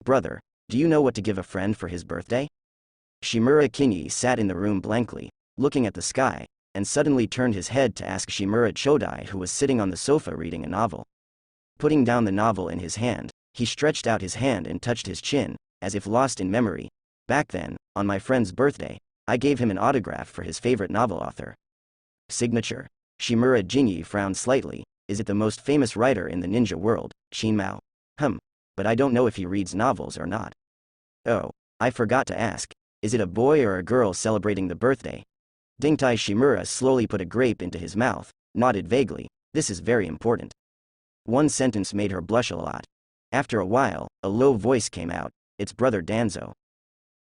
Brother, do you know what to give a friend for his birthday? Shimura Kinyi sat in the room blankly, looking at the sky, and suddenly turned his head to ask Shimura Chodai, who was sitting on the sofa reading a novel. Putting down the novel in his hand, he stretched out his hand and touched his chin, as if lost in memory. Back then, on my friend's birthday, I gave him an autograph for his favorite novel author. Signature. Shimura Jinyi frowned slightly. Is it the most famous writer in the ninja world, Shi Nao? But I don't know if he reads novels or not. Oh, I forgot to ask. Is it a boy or a girl celebrating the birthday? Dingtai Shimura slowly put a grape into his mouth, nodded vaguely. This is very important. One sentence made her blush a lot. After a while, a low voice came out. It's brother Danzo.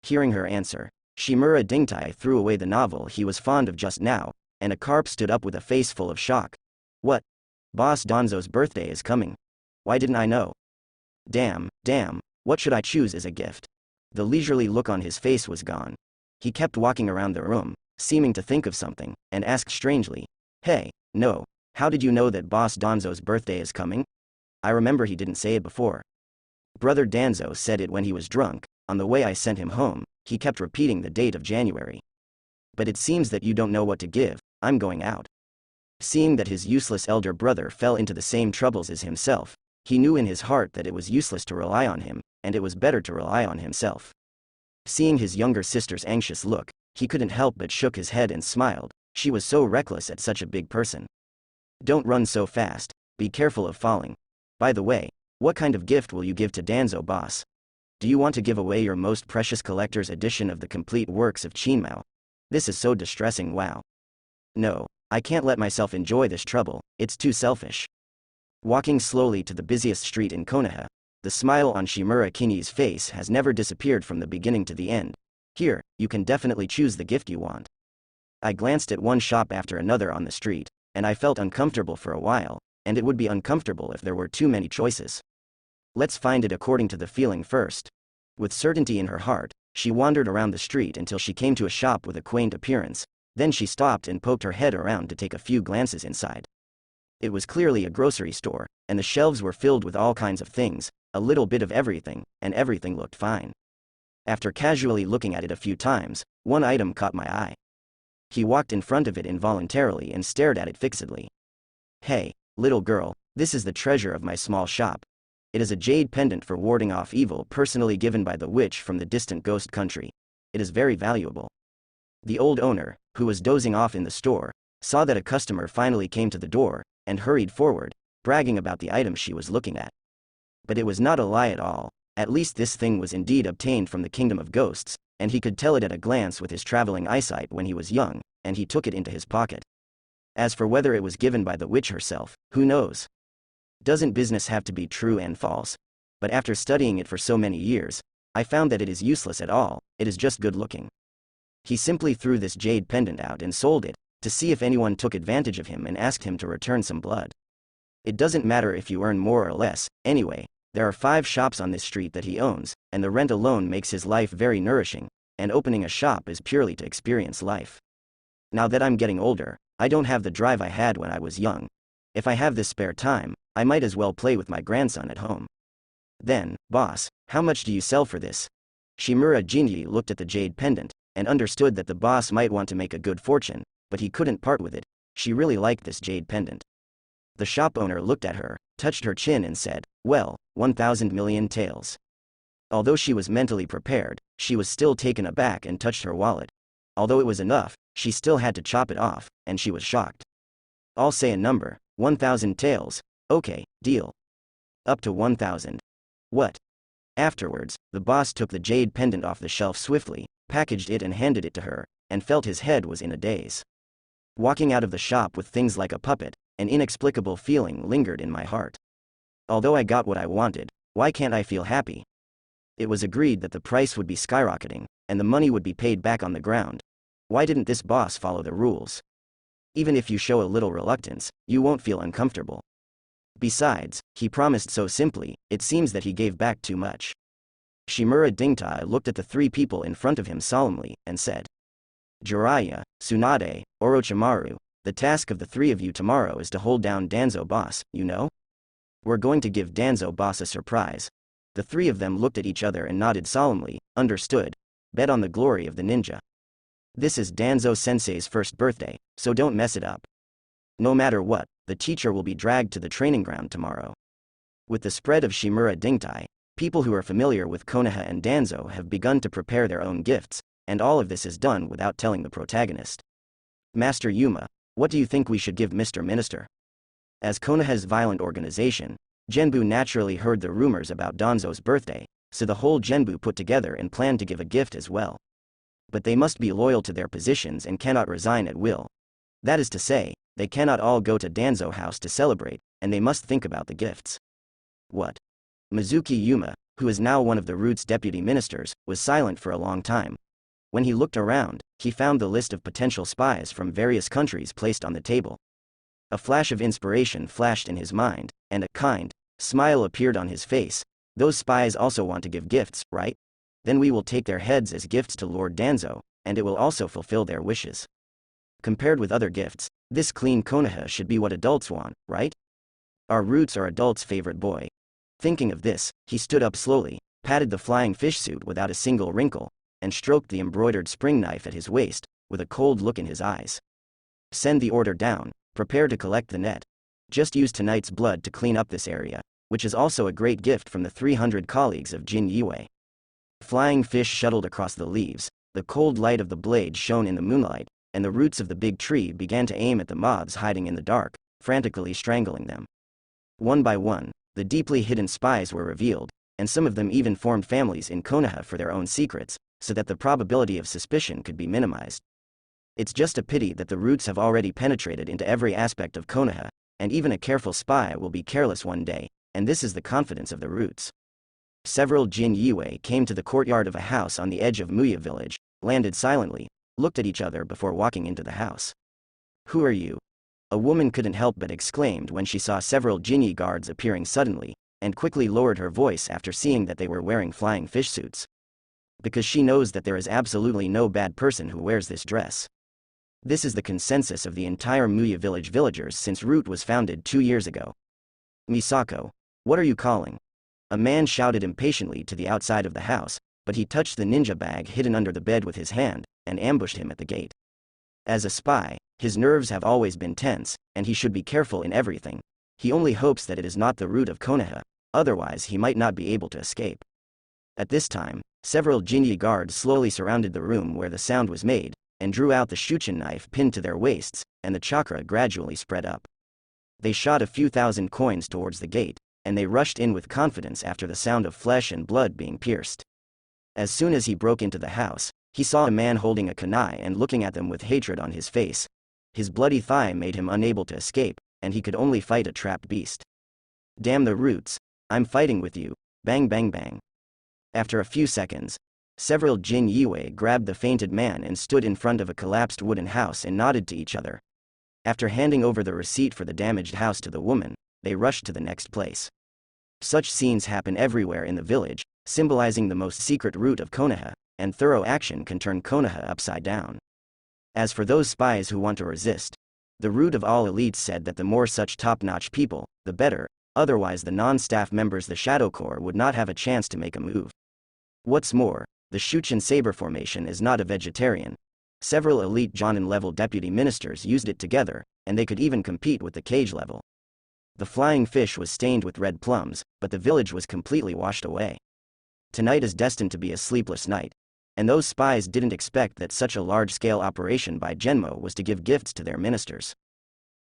Hearing her answer, Shimura Dingtai threw away the novel he was fond of just now, and a carp stood up with a face full of shock. What? Boss Danzo's birthday is coming. Why didn't I know? Damn, what should I choose as a gift? The leisurely look on his face was gone. He kept walking around the room, seeming to think of something, and asked strangely, Hey, no, how did you know that Boss Danzo's birthday is coming? I remember he didn't say it before. Brother Danzo said it when he was drunk. On the way I sent him home, he kept repeating the date of January. But it seems that you don't know what to give. I'm going out. Seeing that his useless elder brother fell into the same troubles as himself, he knew in his heart that it was useless to rely on him, and it was better to rely on himself. Seeing his younger sister's anxious look, he couldn't help but shook his head and smiled. She was so reckless at such a big person. Don't run so fast, be careful of falling. By the way, what kind of gift will you give to Danzo boss? Do you want to give away your most precious collector's edition of the complete works of Qinmao? This is so distressing, wow. No, I can't let myself enjoy this trouble, it's too selfish. Walking slowly to the busiest street in Konoha, the smile on Shimura Kinyi's face has never disappeared from the beginning to the end. Here, you can definitely choose the gift you want. I glanced at one shop after another on the street, and I felt uncomfortable for a while, and it would be uncomfortable if there were too many choices. Let's find it according to the feeling first. With certainty in her heart, she wandered around the street until she came to a shop with a quaint appearance. Then she stopped and poked her head around to take a few glances inside. It was clearly a grocery store, and the shelves were filled with all kinds of things, a little bit of everything, and everything looked fine. After casually looking at it a few times, one item caught my eye. He walked in front of it involuntarily and stared at it fixedly. Hey, little girl, this is the treasure of my small shop. It is a jade pendant for warding off evil personally given by the witch from the distant ghost country. It is very valuable. The old owner, who was dozing off in the store, saw that a customer finally came to the door, and hurried forward, bragging about the item she was looking at. But it was not a lie at all. At least this thing was indeed obtained from the kingdom of ghosts, and he could tell it at a glance with his traveling eyesight when he was young, and he took it into his pocket. As for whether it was given by the witch herself, who knows? Doesn't business have to be true and false? But after studying it for so many years, I found that it is useless at all, it is just good looking. He simply threw this jade pendant out and sold it, to see if anyone took advantage of him and asked him to return some blood. It doesn't matter if you earn more or less, anyway, there are 5 shops on this street that he owns, and the rent alone makes his life very nourishing, and opening a shop is purely to experience life. Now that I'm getting older, I don't have the drive I had when I was young. If I have this spare time, I might as well play with my grandson at home. Then, boss, how much do you sell for this? Shimura Jinyi looked at the jade pendant, and understood that the boss might want to make a good fortune, but he couldn't part with it. She really liked this jade pendant. The shop owner looked at her, touched her chin and said, well, 1,000 million taels. Although she was mentally prepared, she was still taken aback and touched her wallet. Although it was enough, she still had to chop it off, and she was shocked. I'll say a number, 1,000 taels. Okay, deal. Up to 1,000. What? Afterwards, the boss took the jade pendant off the shelf swiftly, packaged it and handed it to her, and felt his head was in a daze. Walking out of the shop with things like a puppet, an inexplicable feeling lingered in my heart. Although I got what I wanted, why can't I feel happy? It was agreed that the price would be skyrocketing, and the money would be paid back on the ground. Why didn't this boss follow the rules? Even if you show a little reluctance, you won't feel uncomfortable. Besides, he promised so simply, it seems that he gave back too much. Shimura Dingtai looked at the 3 people in front of him solemnly, and said, Jiraiya, Tsunade, Orochimaru, the task of the 3 of you tomorrow is to hold down Danzo boss, you know? We're going to give Danzo boss a surprise. The three of them looked at each other and nodded solemnly. Understood. Bet on the glory of the ninja. This is Danzo-sensei's first birthday, so don't mess it up. No matter what, the teacher will be dragged to the training ground tomorrow. With the spread of Shimura Dingtai, people who are familiar with Konoha and Danzo have begun to prepare their own gifts, and all of this is done without telling the protagonist. Master Yuma, what do you think we should give Mr. Minister? As Konoha's violent organization, Genbu naturally heard the rumors about Danzo's birthday, so the whole Genbu put together and planned to give a gift as well. But they must be loyal to their positions and cannot resign at will. That is to say, they cannot all go to Danzo house to celebrate, and they must think about the gifts. What? Mizuki Yuma, who is now one of the Roots' deputy ministers, was silent for a long time. When he looked around, he found the list of potential spies from various countries placed on the table. A flash of inspiration flashed in his mind, and a kind smile appeared on his face. Those spies also want to give gifts, right? Then we will take their heads as gifts to Lord Danzo, and it will also fulfill their wishes. Compared with other gifts, this clean Konoha should be what adults want, right? Our Roots are adults' favorite boy. Thinking of this, he stood up slowly, patted the flying fish suit without a single wrinkle, and stroked the embroidered spring knife at his waist, with a cold look in his eyes. Send the order down, prepare to collect the net. Just use tonight's blood to clean up this area, which is also a great gift from the 300 colleagues of Jin Yue. Flying fish shuttled across the leaves, the cold light of the blade shone in the moonlight, and the roots of the big tree began to aim at the moths hiding in the dark, frantically strangling them. One by one, the deeply hidden spies were revealed, and some of them even formed families in Konoha for their own secrets, so that the probability of suspicion could be minimized. It's just a pity that the Roots have already penetrated into every aspect of Konoha, and even a careful spy will be careless one day, and this is the confidence of the Roots. Several Jin Yue came to the courtyard of a house on the edge of Muya village, landed silently, looked at each other before walking into the house. Who are you? A woman couldn't help but exclaimed when she saw several Jinyi guards appearing suddenly, and quickly lowered her voice after seeing that they were wearing flying fish suits. Because she knows that there is absolutely no bad person who wears this dress. This is the consensus of the entire Muya village villagers since Root was founded 2 years ago. Misako, what are you calling? A man shouted impatiently to the outside of the house, but he touched the ninja bag hidden under the bed with his hand, and ambushed him at the gate. As a spy, his nerves have always been tense, and he should be careful in everything. He only hopes that it is not the Root of Konoha, otherwise he might not be able to escape. At this time, several Jinyi guards slowly surrounded the room where the sound was made, and drew out the shuchin knife pinned to their waists, and the chakra gradually spread up. They shot a few thousand coins towards the gate, and they rushed in with confidence after the sound of flesh and blood being pierced. As soon as he broke into the house, he saw a man holding a kunai and looking at them with hatred on his face. His bloody thigh made him unable to escape, and he could only fight a trapped beast. Damn the Roots, I'm fighting with you, bang bang bang. After a few seconds, several Jin Yue grabbed the fainted man and stood in front of a collapsed wooden house and nodded to each other. After handing over the receipt for the damaged house to the woman, they rushed to the next place. Such scenes happen everywhere in the village, symbolizing the most secret root of Konoha, and thorough action can turn Konoha upside down. As for those spies who want to resist, the root of all elites said that the more such top-notch people, the better, otherwise the non-staff members the Shadow Corps would not have a chance to make a move. What's more, the Shuchin Saber formation is not a vegetarian. Several elite Jonin-level deputy ministers used it together, and they could even compete with the cage level. The flying fish was stained with red plums, but the village was completely washed away. Tonight is destined to be a sleepless night. And those spies didn't expect that such a large-scale operation by Genmo was to give gifts to their ministers.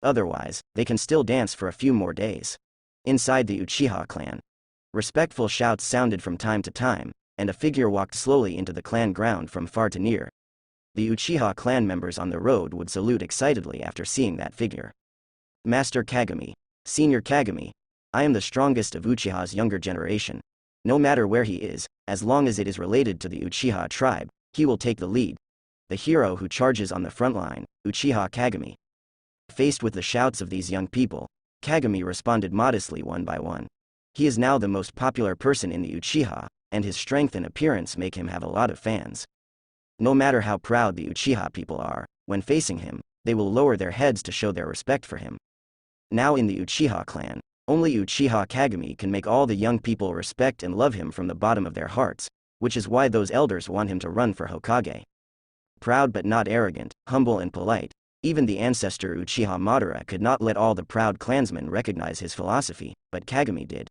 Otherwise, they can still dance for a few more days. Inside the Uchiha clan, respectful shouts sounded from time to time, and a figure walked slowly into the clan ground from far to near. The Uchiha clan members on the road would salute excitedly after seeing that figure. Master Kagami, Senior Kagami, I am the strongest of Uchiha's younger generation. No matter where he is, as long as it is related to the Uchiha tribe, he will take the lead. The hero who charges on the front line, Uchiha Kagami. Faced with the shouts of these young people, Kagami responded modestly one by one. He is now the most popular person in the Uchiha, and his strength and appearance make him have a lot of fans. No matter how proud the Uchiha people are, when facing him, they will lower their heads to show their respect for him. Now in the Uchiha clan, Only Uchiha Kagami can make all the young people respect and love him from the bottom of their hearts, which is why those elders want him to run for Hokage. Proud but not arrogant, humble and polite, even the ancestor Uchiha Madara could not let all the proud clansmen recognize his philosophy, but Kagami did.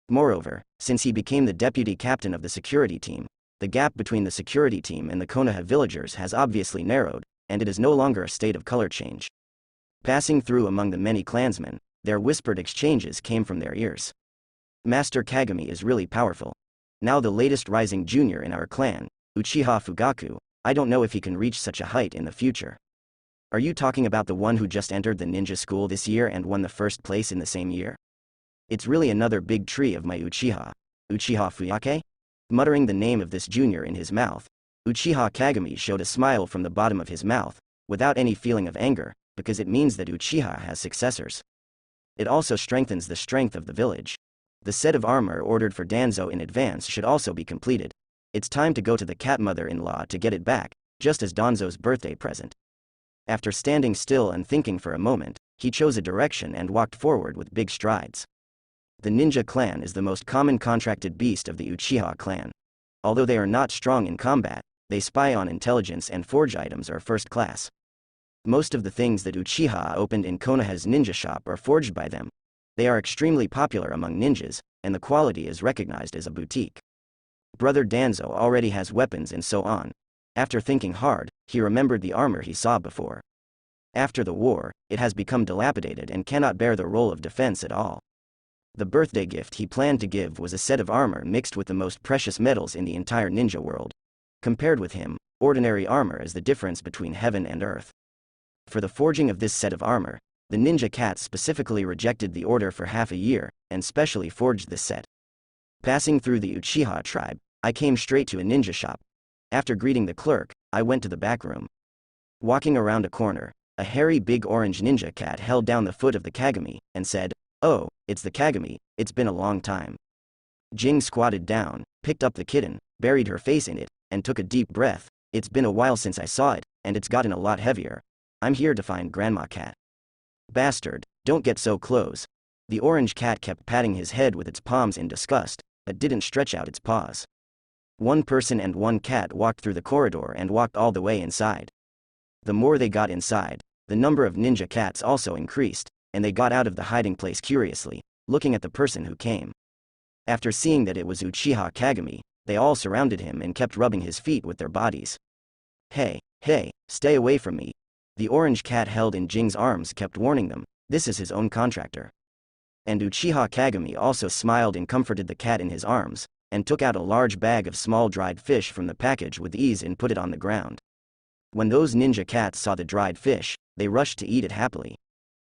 Moreover, since he became the deputy captain of the security team, the gap between the security team and the Konoha villagers has obviously narrowed, and it is no longer a state of color change. Passing through among the many clansmen, their whispered exchanges came from their ears. Master Kagami is really powerful. Now the latest rising junior in our clan, Uchiha Fugaku, I don't know if he can reach such a height in the future. Are you talking about the one who just entered the ninja school this year and won the first place in the same year? It's really another big tree of my Uchiha. Uchiha Fuyake? Muttering the name of this junior in his mouth, Uchiha Kagami showed a smile from the bottom of his mouth, without any feeling of anger, because it means that Uchiha has successors. It also strengthens the strength of the village. The set of armor ordered for Danzo in advance should also be completed. It's time to go to the cat mother-in-law to get it back, just as Danzo's birthday present. After standing still and thinking for a moment, he chose a direction and walked forward with big strides. The ninja clan is the most common contracted beast of the Uchiha clan. Although they are not strong in combat, they spy on intelligence and forge items are first class. Most of the things that Uchiha opened in Konoha's ninja shop are forged by them. They are extremely popular among ninjas, and the quality is recognized as a boutique. Brother Danzo already has weapons and so on. After thinking hard, he remembered the armor he saw before. After the war, it has become dilapidated and cannot bear the role of defense at all. The birthday gift he planned to give was a set of armor mixed with the most precious metals in the entire ninja world. Compared with him, ordinary armor is the difference between heaven and earth. For the forging of this set of armor, the ninja cats specifically rejected the order for half a year, and specially forged this set. Passing through the Uchiha tribe, I came straight to a ninja shop. After greeting the clerk, I went to the back room. Walking around a corner, a hairy big orange ninja cat held down the foot of the Kagami, and said, "Oh, it's the Kagami, it's been a long time." Jing squatted down, picked up the kitten, buried her face in it, and took a deep breath. "It's been a while since I saw it, and it's gotten a lot heavier. I'm here to find Grandma Cat." "Bastard, don't get so close." The orange cat kept patting his head with its palms in disgust, but didn't stretch out its paws. One person and one cat walked through the corridor and walked all the way inside. The more they got inside, the number of ninja cats also increased, and they got out of the hiding place curiously, looking at the person who came. After seeing that it was Uchiha Kagami, they all surrounded him and kept rubbing his feet with their bodies. Hey, stay away from me." The orange cat held in Jing's arms kept warning them, this is his own contractor. And Uchiha Kagami also smiled and comforted the cat in his arms, and took out a large bag of small dried fish from the package with ease and put it on the ground. When those ninja cats saw the dried fish, they rushed to eat it happily.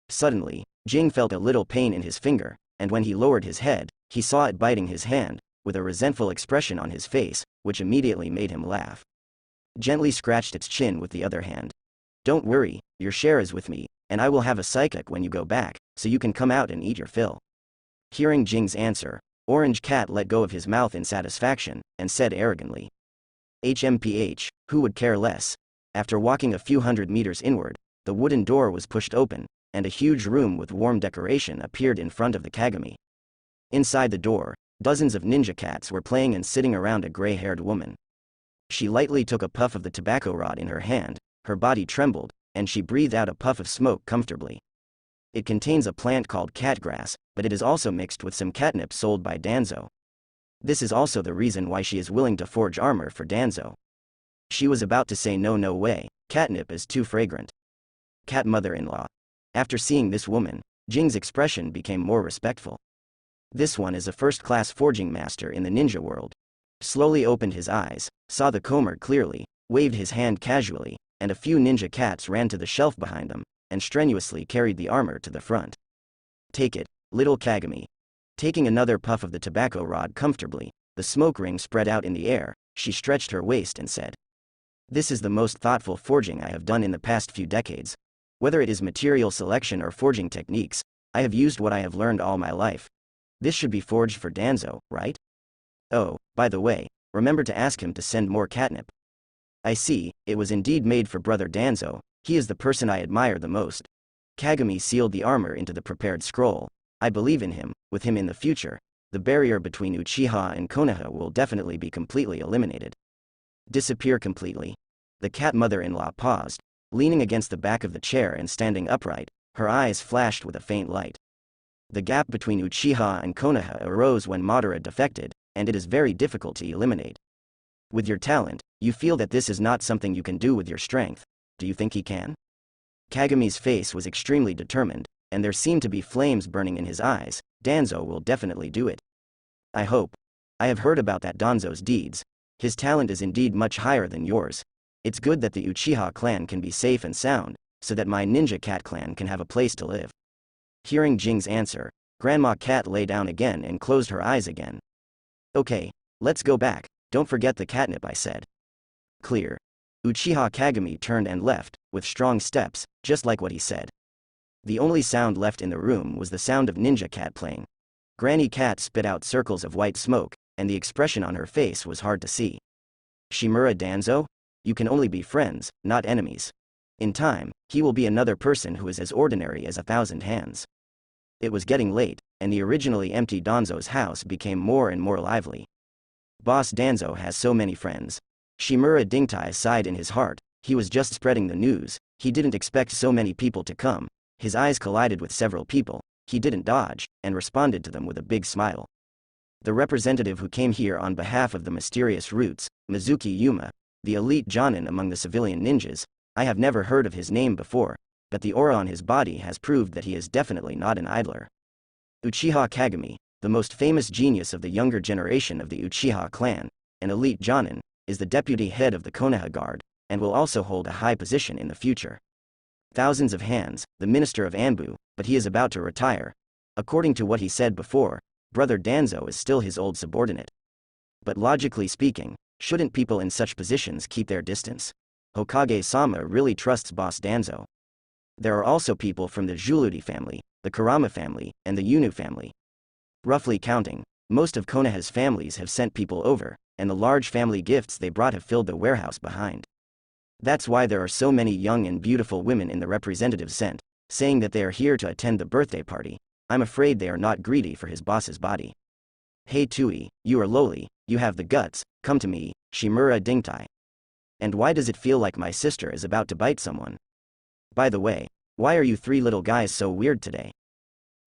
Suddenly, Jing felt a little pain in his finger, and when he lowered his head, he saw it biting his hand, with a resentful expression on his face, which immediately made him laugh. Gently scratched its chin with the other hand. "Don't worry, your share is with me, and I will have a psychic when you go back, so you can come out and eat your fill." Hearing Jing's answer, Orange Cat let go of his mouth in satisfaction, and said arrogantly, "HMPH, who would care less?" After walking a few hundred meters inward, the wooden door was pushed open, and a huge room with warm decoration appeared in front of the Kagami. Inside the door, dozens of ninja cats were playing and sitting around a gray-haired woman. She lightly took a puff of the tobacco rod in her hand, her body trembled, and she breathed out a puff of smoke comfortably. It contains a plant called catgrass, but it is also mixed with some catnip sold by Danzo. This is also the reason why she is willing to forge armor for Danzo. She was about to say no way, catnip is too fragrant. Cat mother-in-law. After seeing this woman, Jing's expression became more respectful. This one is a first-class forging master in the ninja world. Slowly opened his eyes, saw the comber clearly, waved his hand casually, and a few ninja cats ran to the shelf behind them, and strenuously carried the armor to the front. "Take it, little Kagami." Taking another puff of the tobacco rod comfortably, the smoke ring spread out in the air, she stretched her waist and said, "This is the most thoughtful forging I have done in the past few decades. Whether it is material selection or forging techniques, I have used what I have learned all my life. This should be forged for Danzo, right? Oh, by the way, remember to ask him to send more catnip." "I see, it was indeed made for brother Danzo, he is the person I admire the most." Kagami sealed the armor into the prepared scroll, I believe in him. With him in the future, the barrier between Uchiha and Konoha will definitely be completely eliminated. Disappear completely. The cat mother-in-law paused, leaning against the back of the chair and standing upright, her eyes flashed with a faint light. The gap between Uchiha and Konoha arose when Madara defected, and it is very difficult to eliminate. With your talent, you feel that this is not something you can do with your strength. Do you think he can? Kagame's face was extremely determined, and there seemed to be flames burning in his eyes. Danzo will definitely do it. I hope. I have heard about that Danzo's deeds. His talent is indeed much higher than yours. It's good that the Uchiha clan can be safe and sound, so that my ninja cat clan can have a place to live. Hearing Jing's answer, Grandma Cat lay down again and closed her eyes again. Okay, let's go back. Don't forget the catnip, I said. Clear. Uchiha Kagami turned and left, with strong steps, just like what he said. The only sound left in the room was the sound of Ninja Cat playing. Granny Cat spit out circles of white smoke, and the expression on her face was hard to see. Shimura Danzo? You can only be friends, not enemies. In time, he will be another person who is as ordinary as 1,000 hands. It was getting late, and the originally empty Danzo's house became more and more lively. Boss Danzo has so many friends. Shimura Dingtai sighed in his heart. He was just spreading the news. He didn't expect so many people to come. His eyes collided with several people. He didn't dodge, and responded to them with a big smile. The representative who came here on behalf of the mysterious roots, Mizuki Yuma, the elite Jonin among the civilian ninjas. I have never heard of his name before, but the aura on his body has proved that he is definitely not an idler. Uchiha Kagami, the most famous genius of the younger generation of the Uchiha clan, an elite Jonin, is the deputy head of the Konoha Guard, and will also hold a high position in the future. Thousands of hands, the minister of Anbu, but he is about to retire. According to what he said before, Brother Danzo is still his old subordinate. But logically speaking, shouldn't people in such positions keep their distance? Hokage-sama really trusts Boss Danzo. There are also people from the Juludi family, the Kurama family, and the Yunu family. Roughly counting, most of Konoha's families have sent people over, and the large family gifts they brought have filled the warehouse behind. That's why there are so many young and beautiful women in the representatives sent, saying that they are here to attend the birthday party. I'm afraid they are not greedy for his boss's body. Hey Tui, you are lowly, you have the guts, come to me, Shimura Dingtai. And why does it feel like my sister is about to bite someone? By the way, why are you three little guys so weird today?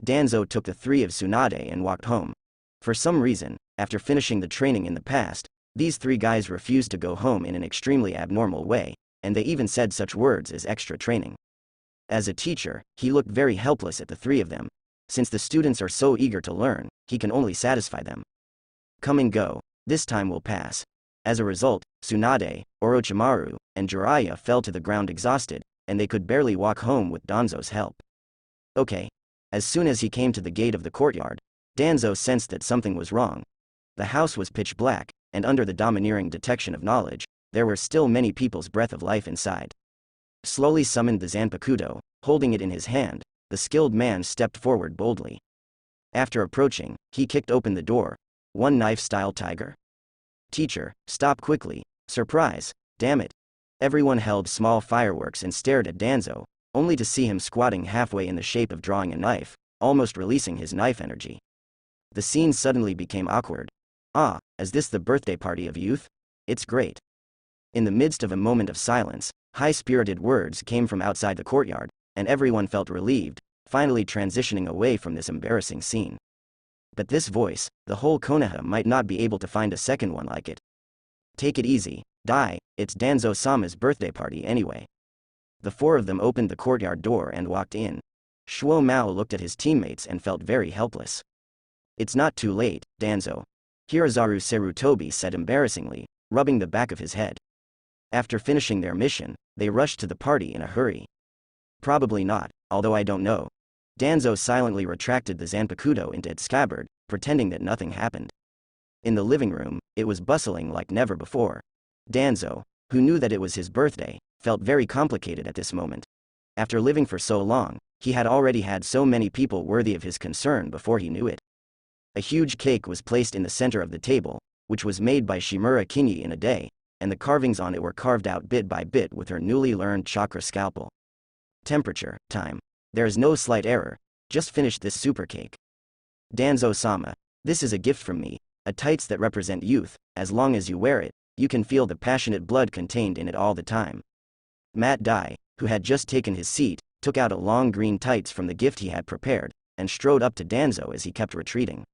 Danzo took the three of Tsunade and walked home. For some reason, after finishing the training in the past, these three guys refused to go home in an extremely abnormal way, and they even said such words as extra training. As a teacher, he looked very helpless at the three of them. Since the students are so eager to learn, he can only satisfy them. Come and go, this time will pass. As a result, Tsunade, Orochimaru, and Jiraiya fell to the ground exhausted, and they could barely walk home with Danzo's help. Okay. As soon as he came to the gate of the courtyard, Danzo sensed that something was wrong. The house was pitch black, and under the domineering detection of knowledge, there were still many people's breath of life inside. Slowly summoned the Zanpakuto, holding it in his hand, the skilled man stepped forward boldly. After approaching, he kicked open the door. One knife-style tiger? Teacher, stop quickly. Surprise, damn it. Everyone held small fireworks and stared at Danzo, only to see him squatting halfway in the shape of drawing a knife, almost releasing his knife energy. The scene suddenly became awkward. Ah, is this the birthday party of youth? It's great. In the midst of a moment of silence, high-spirited words came from outside the courtyard, and everyone felt relieved, finally transitioning away from this embarrassing scene. But this voice, the whole Konoha might not be able to find a second one like it. Take it easy, Dai, it's Danzo-sama's birthday party anyway. The four of them opened the courtyard door and walked in. Shuo Mao looked at his teammates and felt very helpless. It's not too late, Danzo. Hirazaru Sarutobi said embarrassingly, rubbing the back of his head. After finishing their mission, they rushed to the party in a hurry. Probably not, although I don't know. Danzo silently retracted the Zanpakuto into its scabbard, pretending that nothing happened. In the living room, it was bustling like never before. Danzo, who knew that it was his birthday, felt very complicated at this moment. After living for so long, he had already had so many people worthy of his concern before he knew it. A huge cake was placed in the center of the table, which was made by Shimura Kinyi in a day, and the carvings on it were carved out bit by bit with her newly learned chakra scalpel. Temperature, time. There is no slight error. Just finished this super cake. Danzo-sama, this is a gift from me, a tights that represent youth. As long as you wear it, you can feel the passionate blood contained in it all the time. Matt Dai, who had just taken his seat, took out a long green tights from the gift he had prepared, and strode up to Danzo as he kept retreating.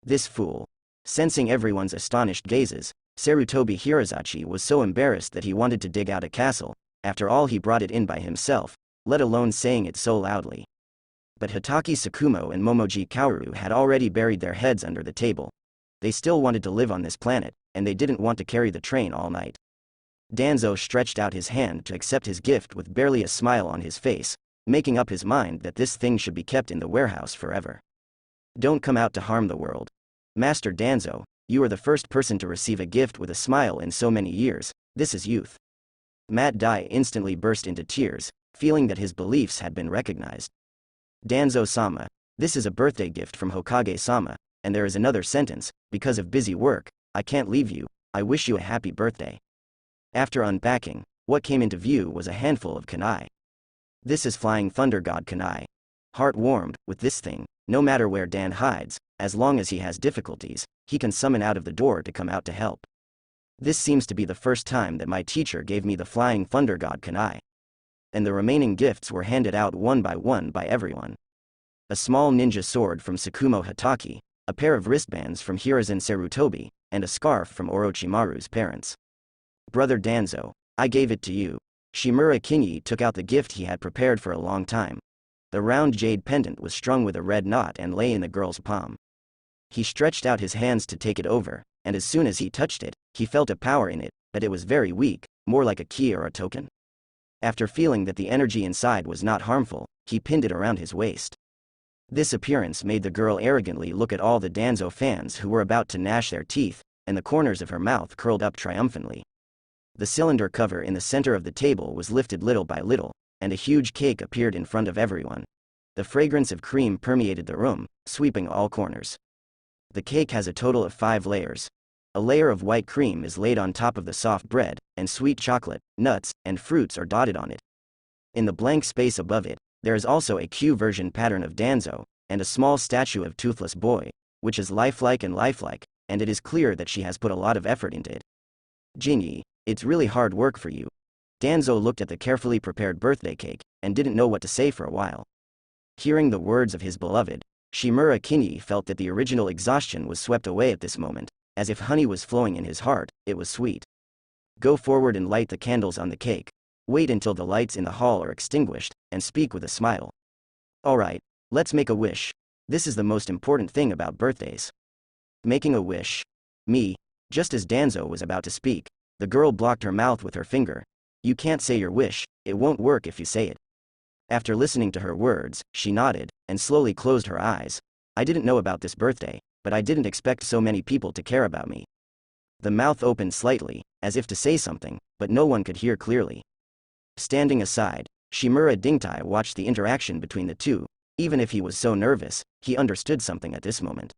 This fool. Sensing everyone's astonished gazes, Sarutobi Hirazachi was so embarrassed that he wanted to dig out a castle. After all, he brought it in by himself, let alone saying it so loudly. But Hitaki Tsukumo and Momoji Kaoru had already buried their heads under the table. They still wanted to live on this planet, and they didn't want to carry the train all night. Danzo stretched out his hand to accept his gift with barely a smile on his face, making up his mind that this thing should be kept in the warehouse forever. Don't come out to harm the world. Master Danzo, you are the first person to receive a gift with a smile in so many years. This is youth. Matt Dai instantly burst into tears, feeling that his beliefs had been recognized. Danzo-sama, this is a birthday gift from Hokage-sama, and there is another sentence, because of busy work, I can't leave you, I wish you a happy birthday. After unpacking, what came into view was a handful of kunai. This is Flying Thunder God kunai. Heart warmed, with this thing, no matter where Dan hides, as long as he has difficulties, he can summon out of the door to come out to help. This seems to be the first time that my teacher gave me the Flying Thunder God kunai. And the remaining gifts were handed out one by everyone. A small ninja sword from Tsukumo Hitaki, a pair of wristbands from Hiruzen Sarutobi, and a scarf from Orochimaru's parents. Brother Danzo, I gave it to you. Shimura Kinyi took out the gift he had prepared for a long time. The round jade pendant was strung with a red knot and lay in the girl's palm. He stretched out his hands to take it over, and as soon as he touched it, he felt a power in it, but it was very weak, more like a key or a token. After feeling that the energy inside was not harmful, he pinned it around his waist. This appearance made the girl arrogantly look at all the Danzo fans who were about to gnash their teeth, and the corners of her mouth curled up triumphantly. The cylinder cover in the center of the table was lifted little by little, and a huge cake appeared in front of everyone. The fragrance of cream permeated the room, sweeping all corners. The cake has a total of 5 layers. A layer of white cream is laid on top of the soft bread, and sweet chocolate, nuts, and fruits are dotted on it. In the blank space above it, there is also a Q version pattern of Danzo, and a small statue of Toothless Boy, which is lifelike, and it is clear that she has put a lot of effort into it. Jinyi, it's really hard work for you. Danzo looked at the carefully prepared birthday cake, and didn't know what to say for a while. Hearing the words of his beloved, Shimura Kinyi felt that the original exhaustion was swept away at this moment. As if honey was flowing in his heart, it was sweet. Go forward and light the candles on the cake. Wait until the lights in the hall are extinguished, and speak with a smile. Alright, let's make a wish. This is the most important thing about birthdays. Making a wish. Me. Just as Danzo was about to speak, the girl blocked her mouth with her finger. You can't say your wish, it won't work if you say it. After listening to her words, she nodded, and slowly closed her eyes. I didn't know about this birthday, but I didn't expect so many people to care about me. The mouth opened slightly, as if to say something, but no one could hear clearly. Standing aside, Shimura Dingtai watched the interaction between the two. Even if he was so nervous, he understood something at this moment.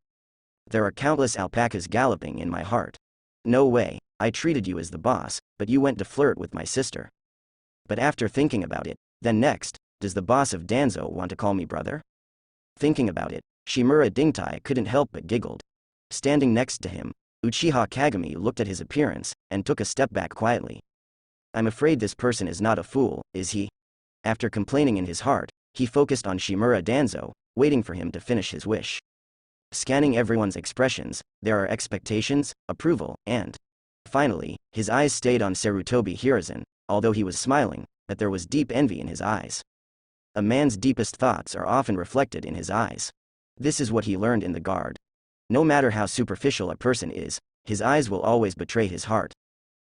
There are countless alpacas galloping in my heart. No way, I treated you as the boss, but you went to flirt with my sister. But after thinking about it, then next, does the boss of Danzo want to call me brother? Thinking about it, Shimura Dingtai couldn't help but giggled. Standing next to him, Uchiha Kagami looked at his appearance, and took a step back quietly. I'm afraid this person is not a fool, is he? After complaining in his heart, he focused on Shimura Danzo, waiting for him to finish his wish. Scanning everyone's expressions, there are expectations, approval, and... Finally, his eyes stayed on Sarutobi Hiruzen, although he was smiling, but there was deep envy in his eyes. A man's deepest thoughts are often reflected in his eyes. This is what he learned in the guard. No matter how superficial a person is, his eyes will always betray his heart.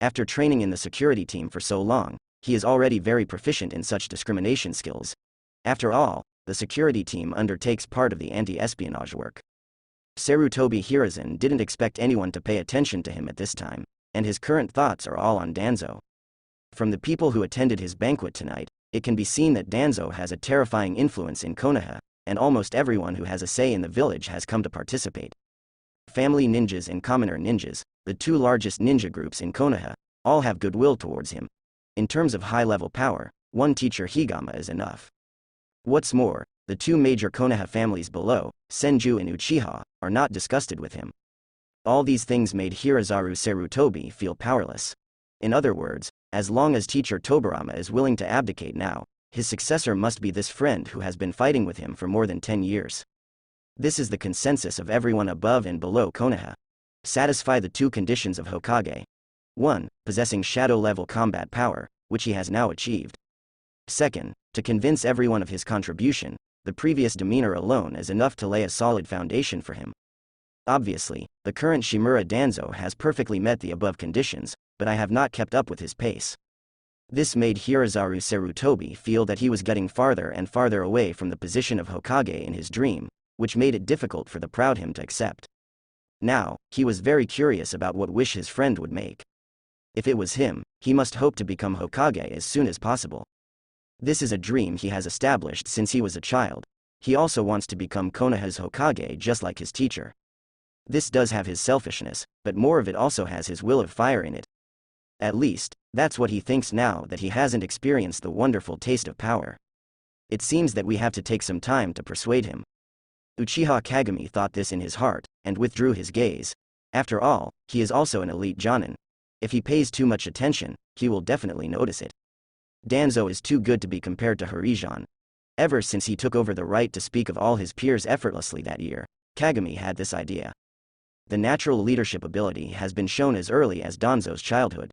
After training in the security team for so long, he is already very proficient in such discrimination skills. After all, the security team undertakes part of the anti-espionage work. Sarutobi Hiruzen didn't expect anyone to pay attention to him at this time, and his current thoughts are all on Danzo. From the people who attended his banquet tonight, it can be seen that Danzo has a terrifying influence in Konoha, and almost everyone who has a say in the village has come to participate. Family ninjas and commoner ninjas, the 2 largest ninja groups in Konoha, all have goodwill towards him. In terms of high-level power, one teacher Higama is enough. What's more, The two major Konoha families below, Senju and Uchiha, are not disgusted with him. All these things made Hirazaru Sarutobi feel powerless. In other words, as long as teacher Tobirama is willing to abdicate now, his successor must be this friend who has been fighting with him for more than 10 years. This is the consensus of everyone above and below Konoha. Satisfy the two conditions of Hokage. 1. Possessing shadow-level combat power, which he has now achieved. 2. To convince everyone of his contribution, the previous demeanor alone is enough to lay a solid foundation for him. Obviously, the current Shimura Danzo has perfectly met the above conditions, but I have not kept up with his pace. This made Hirazaru Sarutobi feel that he was getting farther and farther away from the position of Hokage in his dream, which made it difficult for the proud him to accept. Now, he was very curious about what wish his friend would make. If it was him, he must hope to become Hokage as soon as possible. This is a dream he has established since he was a child. He also wants to become Konoha's Hokage just like his teacher. This does have his selfishness, but more of it also has his will of fire in it. At least, that's what he thinks now that he hasn't experienced the wonderful taste of power. It seems that we have to take some time to persuade him. Uchiha Kagami thought this in his heart, and withdrew his gaze. After all, he is also an elite Jonin. If he pays too much attention, he will definitely notice it. Danzo is too good to be compared to Horijan. Ever since he took over the right to speak of all his peers effortlessly that year, Kagami had this idea. The natural leadership ability has been shown as early as Danzo's childhood.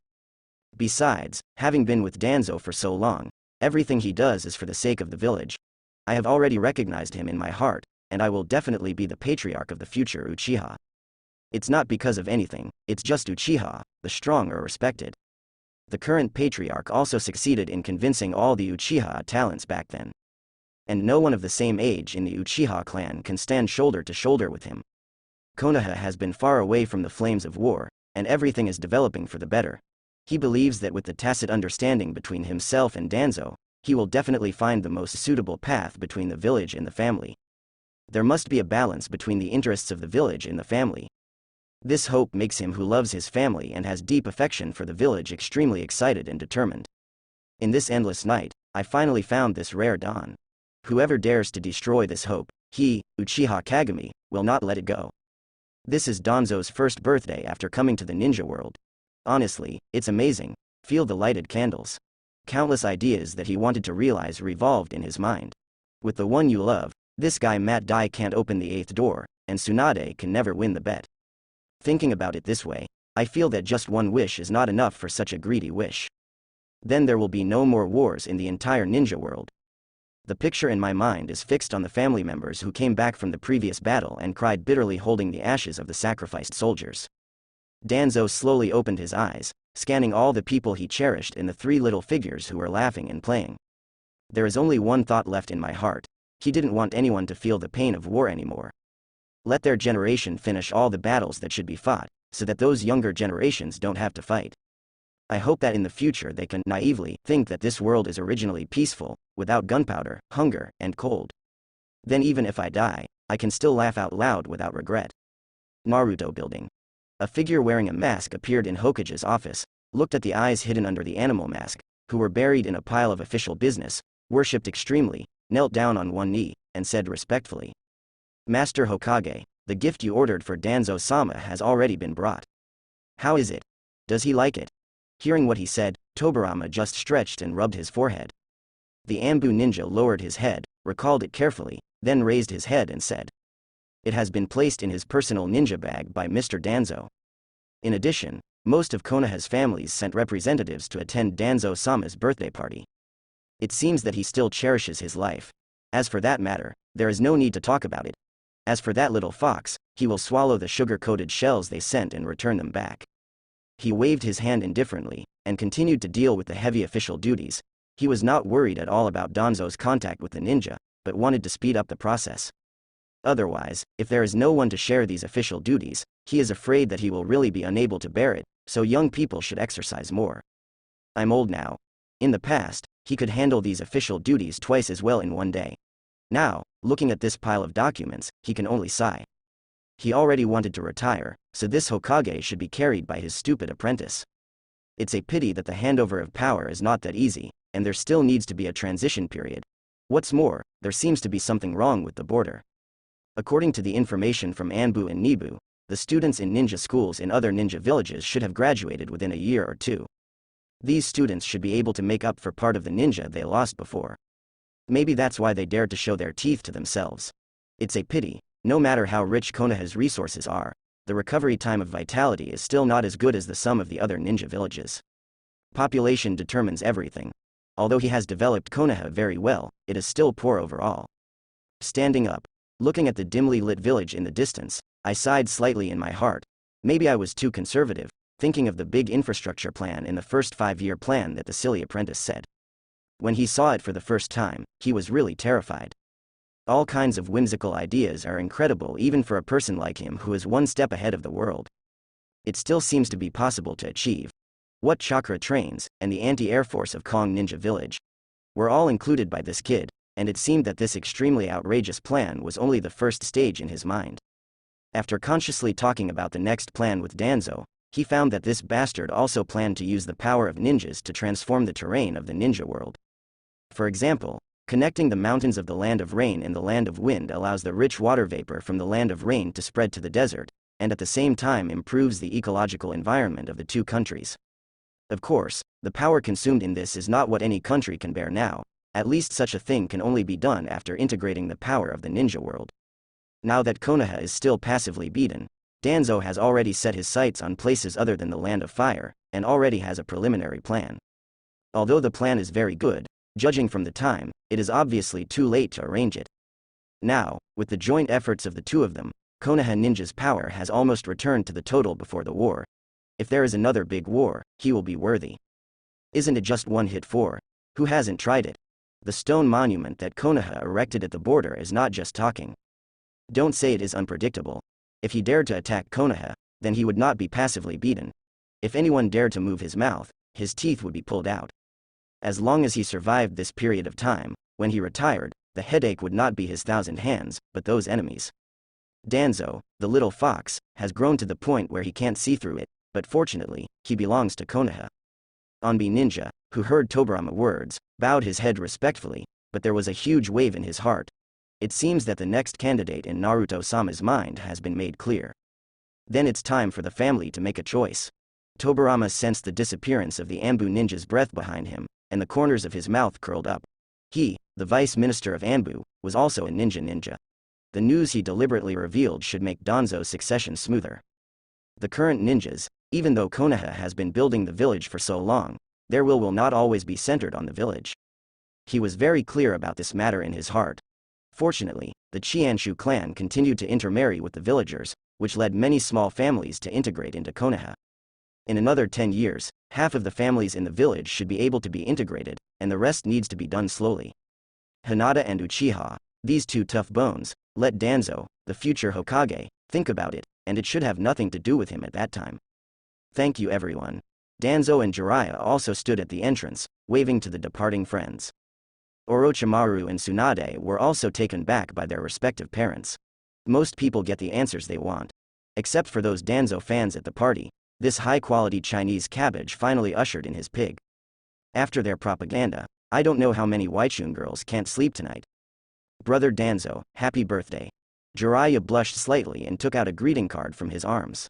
Besides, having been with Danzo for so long, everything he does is for the sake of the village. I have already recognized him in my heart, and I will definitely be the patriarch of the future Uchiha. It's not because of anything, it's just Uchiha, the strong are respected. The current patriarch also succeeded in convincing all the Uchiha talents back then. And no one of the same age in the Uchiha clan can stand shoulder to shoulder with him. Konoha has been far away from the flames of war, and everything is developing for the better. He believes that with the tacit understanding between himself and Danzo, he will definitely find the most suitable path between the village and the family. There must be a balance between the interests of the village and the family. This hope makes him who loves his family and has deep affection for the village extremely excited and determined. In this endless night, I finally found this rare dawn. Whoever dares to destroy this hope, he, Uchiha Kagami, will not let it go. This is Danzo's first birthday after coming to the ninja world. Honestly, it's amazing. Feel the lighted candles. Countless ideas that he wanted to realize revolved in his mind. With the one you love, this guy Matt Dai can't open the 8th door, and Tsunade can never win the bet. Thinking about it this way, I feel that just one wish is not enough for such a greedy wish. Then there will be no more wars in the entire ninja world. The picture in my mind is fixed on the family members who came back from the previous battle and cried bitterly holding the ashes of the sacrificed soldiers. Danzo slowly opened his eyes, scanning all the people he cherished and the 3 little figures who were laughing and playing. There is only one thought left in my heart. He didn't want anyone to feel the pain of war anymore. Let their generation finish all the battles that should be fought, so that those younger generations don't have to fight. I hope that in the future they can naively think that this world is originally peaceful, without gunpowder, hunger, and cold. Then even if I die, I can still laugh out loud without regret. Naruto building. A figure wearing a mask appeared in Hokage's office, looked at the eyes hidden under the animal mask, who were buried in a pile of official business, worshipped extremely, knelt down on one knee, and said respectfully, "Master Hokage, the gift you ordered for Danzo-sama has already been brought. How is it? Does he like it?" Hearing what he said, Tobirama just stretched and rubbed his forehead. The Ambu ninja lowered his head, recalled it carefully, then raised his head and said, "It has been placed in his personal ninja bag by Mr. Danzo. In addition, most of Konoha's families sent representatives to attend Danzo-sama's birthday party. It seems that he still cherishes his life. As for that matter, there is no need to talk about it. As for that little fox, he will swallow the sugar-coated shells they sent and return them back." He waved his hand indifferently, and continued to deal with the heavy official duties. He was not worried at all about Danzo's contact with the ninja, but wanted to speed up the process. Otherwise, if there is no one to share these official duties, he is afraid that he will really be unable to bear it, so young people should exercise more. I'm old now. In the past, he could handle these official duties twice as well in one day. Now, looking at this pile of documents, he can only sigh. He already wanted to retire, so this Hokage should be carried by his stupid apprentice. It's a pity that the handover of power is not that easy, and there still needs to be a transition period. What's more, there seems to be something wrong with the border. According to the information from Anbu and Nibu, the students in ninja schools in other ninja villages should have graduated within a year or two. These students should be able to make up for part of the ninja they lost before. Maybe that's why they dared to show their teeth to themselves. It's a pity, no matter how rich Konoha's resources are, the recovery time of vitality is still not as good as the sum of the other ninja villages. Population determines everything. Although he has developed Konoha very well, it is still poor overall. Standing up, looking at the dimly lit village in the distance, I sighed slightly in my heart. Maybe I was too conservative, thinking of the big infrastructure plan in the first 5-year plan that the silly apprentice said. When he saw it for the first time, he was really terrified. All kinds of whimsical ideas are incredible even for a person like him who is one step ahead of the world. It still seems to be possible to achieve. What chakra trains, and the anti-air force of Kong Ninja Village were all included by this kid, and it seemed that this extremely outrageous plan was only the first stage in his mind. After consciously talking about the next plan with Danzo, he found that this bastard also planned to use the power of ninjas to transform the terrain of the ninja world. For example, connecting the mountains of the land of rain and the land of wind allows the rich water vapor from the land of rain to spread to the desert, and at the same time improves the ecological environment of the two countries. Of course, the power consumed in this is not what any country can bear now. At least such a thing can only be done after integrating the power of the ninja world. Now that Konoha is still passively beaten, Danzo has already set his sights on places other than the land of fire, and already has a preliminary plan. Although the plan is very good, judging from the time, it is obviously too late to arrange it. Now, with the joint efforts of the two of them, Konoha Ninja's power has almost returned to the total before the war. If there is another big war, he will be worthy. Isn't it just one hit for? Who hasn't tried it? The stone monument that Konoha erected at the border is not just talking. Don't say it is unpredictable. If he dared to attack Konoha, then he would not be passively beaten. If anyone dared to move his mouth, his teeth would be pulled out. As long as he survived this period of time, when he retired, the headache would not be his 1,000 hands, but those enemies. Danzo, the little fox, has grown to the point where he can't see through it, but fortunately, he belongs to Konoha. Onbi Ninja, who heard Tobirama words, bowed his head respectfully, but there was a huge wave in his heart. It seems that the next candidate in Naruto-sama's mind has been made clear. Then it's time for the family to make a choice. Tobirama sensed the disappearance of the Anbu ninja's breath behind him, and the corners of his mouth curled up. He, the vice minister of Anbu, was also a ninja. The news he deliberately revealed should make Danzo's succession smoother. The current ninjas, even though Konoha has been building the village for so long, their will not always be centered on the village. He was very clear about this matter in his heart. Fortunately, the Qianshu clan continued to intermarry with the villagers, which led many small families to integrate into Konoha. In another 10 years, half of the families in the village should be able to be integrated, and the rest needs to be done slowly. Hinata and Uchiha, these two tough bones, let Danzo, the future Hokage, think about it, and it should have nothing to do with him at that time. Thank you everyone. Danzo and Jiraiya also stood at the entrance, waving to the departing friends. Orochimaru and Tsunade were also taken back by their respective parents. Most people get the answers they want. Except for those Danzo fans at the party, this high-quality Chinese cabbage finally ushered in his pig. After their propaganda, I don't know how many Whiteshun girls can't sleep tonight. Brother Danzo, happy birthday. Jiraiya blushed slightly and took out a greeting card from his arms.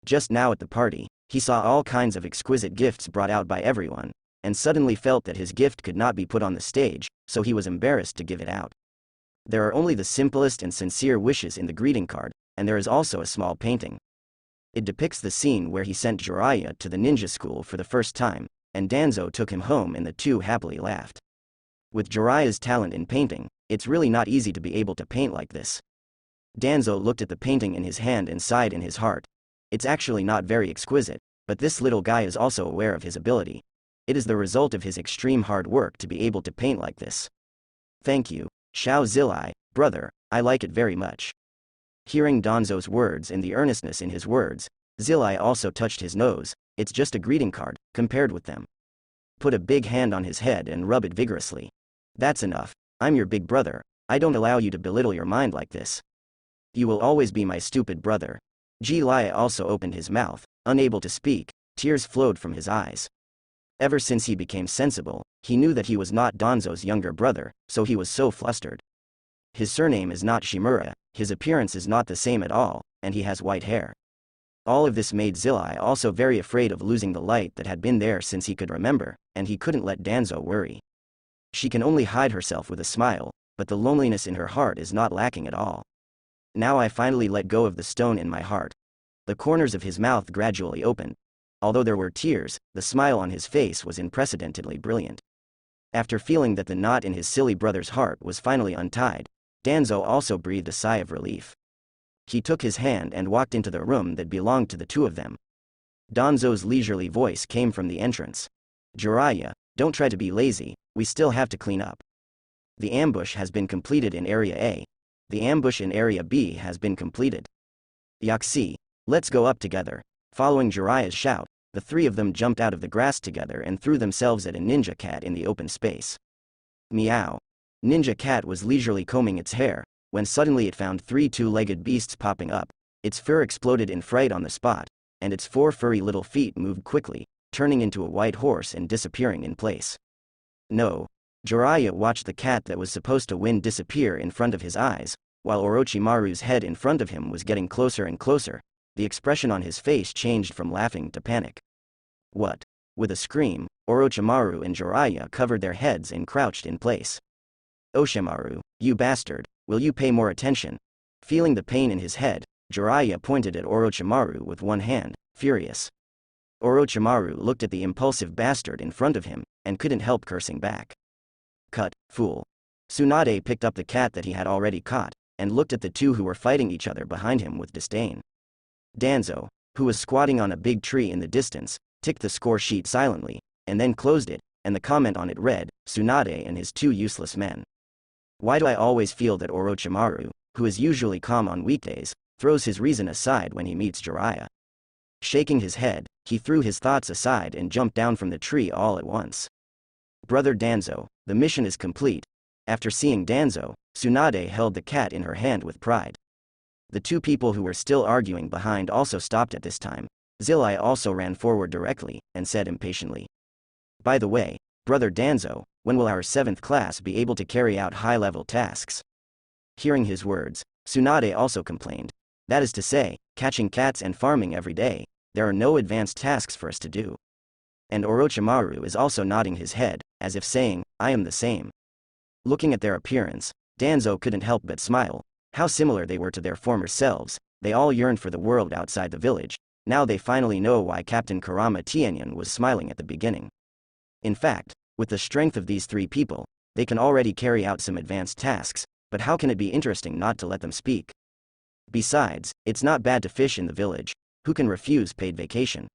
Just now at the party, he saw all kinds of exquisite gifts brought out by everyone, and suddenly felt that his gift could not be put on the stage, so he was embarrassed to give it out. There are only the simplest and sincere wishes in the greeting card, and there is also a small painting. It depicts the scene where he sent Jiraiya to the ninja school for the first time, and Danzo took him home and the two happily laughed. With Jiraiya's talent in painting, it's really not easy to be able to paint like this. Danzo looked at the painting in his hand and sighed in his heart. It's actually not very exquisite, but this little guy is also aware of his ability. It is the result of his extreme hard work to be able to paint like this. Thank you, Xiao Zilai, brother, I like it very much. Hearing Danzo's words and the earnestness in his words, Zilai also touched his nose. It's just a greeting card, compared with them. Put a big hand on his head and rub it vigorously. That's enough, I'm your big brother, I don't allow you to belittle your mind like this. You will always be my stupid brother. Ji Lai also opened his mouth, unable to speak, tears flowed from his eyes. Ever since he became sensible, He knew that he was not Danzo's younger brother, so he was so flustered. His surname is not Shimura, his appearance is not the same at all, and he has white hair. All of this made Zhi Nai also very afraid of losing the light that had been there since he could remember, and he couldn't let Danzo worry. She can only hide herself with a smile, but the loneliness in her heart is not lacking at all. Now I finally let go of the stone in my heart. The corners of his mouth gradually opened. Although there were tears, the smile on his face was unprecedentedly brilliant. After feeling that the knot in his silly brother's heart was finally untied, Danzo also breathed a sigh of relief. He took his hand and walked into the room that belonged to the two of them. Danzo's leisurely voice came from the entrance. Jiraiya, don't try to be lazy, we still have to clean up. The ambush has been completed in Area A. The ambush in Area B has been completed. Yaxi, let's go up together. Following Jiraiya's shout, the three of them jumped out of the grass together and threw themselves at a ninja cat in the open space. Meow. Ninja cat was leisurely combing its hair, when suddenly it found three two-legged beasts popping up. Its fur exploded in fright on the spot, and its four furry little feet moved quickly, turning into a white horse and disappearing in place. No. Jiraiya watched the cat that was supposed to win disappear in front of his eyes, while Orochimaru's head in front of him was getting closer and closer. The expression on his face changed from laughing to panic. What? With a scream, Orochimaru and Jiraiya covered their heads and crouched in place. Oshimaru, you bastard, will you pay more attention? Feeling the pain in his head, Jiraiya pointed at Orochimaru with one hand, furious. Orochimaru looked at the impulsive bastard in front of him, and couldn't help cursing back. Cut, fool. Tsunade picked up the cat that he had already caught, and looked at the two who were fighting each other behind him with disdain. Danzo, who was squatting on a big tree in the distance, ticked the score sheet silently, and then closed it, and the comment on it read, Tsunade and his two useless men. Why do I always feel that Orochimaru, who is usually calm on weekdays, throws his reason aside when he meets Jiraiya? Shaking his head, he threw his thoughts aside and jumped down from the tree all at once. Brother Danzo, the mission is complete. After seeing Danzo, Tsunade held the cat in her hand with pride. The two people who were still arguing behind also stopped at this time. Zhi Nai also ran forward directly, and said impatiently. By the way, Brother Danzo, when will our 7th class be able to carry out high-level tasks? Hearing his words, Tsunade also complained. That is to say, catching cats and farming every day, there are no advanced tasks for us to do. And Orochimaru is also nodding his head, as if saying, I am the same. Looking at their appearance, Danzo couldn't help but smile. How similar they were to their former selves. They all yearned for the world outside the village. Now they finally know why Captain Kurama Tiantian was smiling at the beginning. In fact, with the strength of these three people, they can already carry out some advanced tasks, but how can it be interesting not to let them speak? Besides, it's not bad to fish in the village. Who can refuse paid vacation?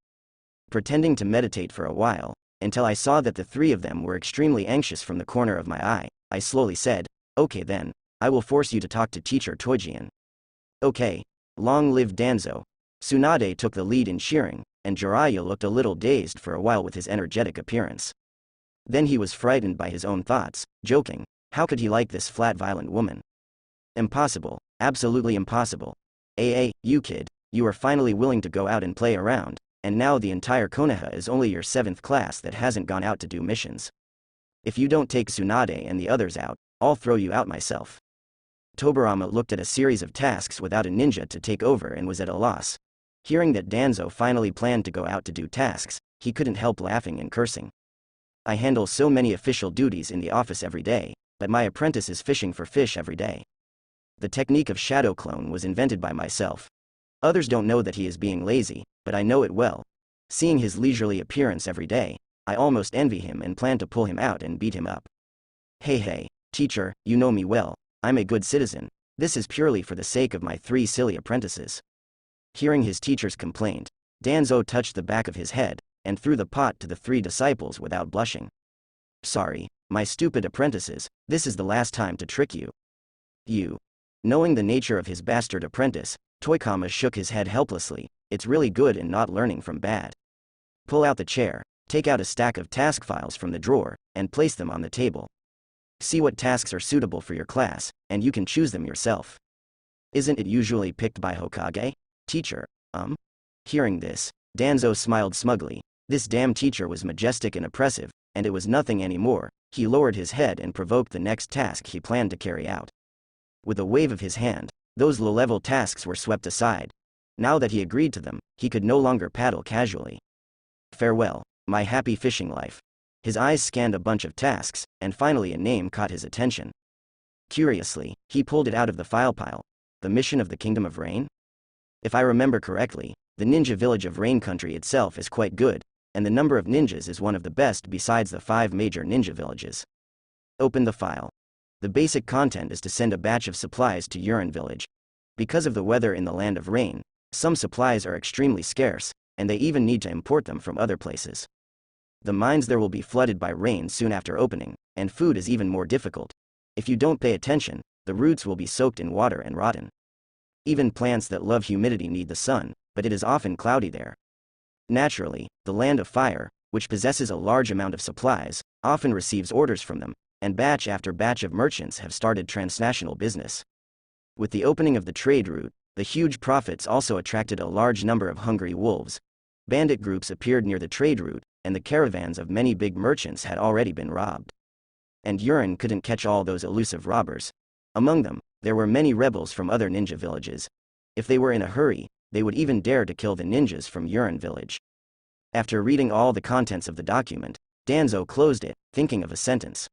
Pretending to meditate for a while, until I saw that the three of them were extremely anxious from the corner of my eye, I slowly said, okay then, I will force you to talk to Teacher Toijian. Okay. Long live Danzo. Tsunade took the lead in cheering, and Jiraiya looked a little dazed for a while with his energetic appearance. Then he was frightened by his own thoughts, joking, how could he like this flat violent woman? Impossible, absolutely impossible. You kid, you are finally willing to go out and play around, and now the entire Konoha is only your 7th class that hasn't gone out to do missions. If you don't take Tsunade and the others out, I'll throw you out myself. Tobirama looked at a series of tasks without a ninja to take over and was at a loss. Hearing that Danzo finally planned to go out to do tasks, he couldn't help laughing and cursing. I handle so many official duties in the office every day, but my apprentice is fishing for fish every day. The technique of shadow clone was invented by myself. Others don't know that he is being lazy, but I know it well. Seeing his leisurely appearance every day, I almost envy him and plan to pull him out and beat him up. Hey, teacher, you know me well. I'm a good citizen. This is purely for the sake of my 3 silly apprentices. Hearing his teacher's complaint, Danzo touched the back of his head, and threw the pot to the 3 disciples without blushing. Sorry, my stupid apprentices, this is the last time to trick you. You. Knowing the nature of his bastard apprentice, Toikama shook his head helplessly. It's really good in not learning from bad. Pull out the chair, take out a stack of task files from the drawer, and place them on the table. See what tasks are suitable for your class, and you can choose them yourself. Isn't it usually picked by Hokage? Teacher, Hearing this, Danzo smiled smugly. This damn teacher was majestic and oppressive, and it was nothing anymore. He lowered his head and provoked the next task he planned to carry out. With a wave of his hand, those low-level tasks were swept aside. Now that he agreed to them, he could no longer paddle casually. Farewell, my happy fishing life. His eyes scanned a bunch of tasks, and finally a name caught his attention. Curiously, he pulled it out of the file pile. The mission of the Kingdom of Rain? If I remember correctly, the ninja village of Rain Country itself is quite good, and the number of ninjas is one of the best besides the 5 major ninja villages. Open the file. The basic content is to send a batch of supplies to Yurihong village. Because of the weather in the land of rain, some supplies are extremely scarce, and they even need to import them from other places. The mines there will be flooded by rain soon after opening, and food is even more difficult. If you don't pay attention, the roots will be soaked in water and rotten. Even plants that love humidity need the sun, but it is often cloudy there. Naturally, the land of fire, which possesses a large amount of supplies, often receives orders from them, and batch after batch of merchants have started transnational business. With the opening of the trade route, the huge profits also attracted a large number of hungry wolves. Bandit groups appeared near the trade route, and the caravans of many big merchants had already been robbed. And Yurihong couldn't catch all those elusive robbers. Among them, there were many rebels from other ninja villages. If they were in a hurry, they would even dare to kill the ninjas from Yurihong village. After reading all the contents of the document, Danzo closed it, thinking of a sentence.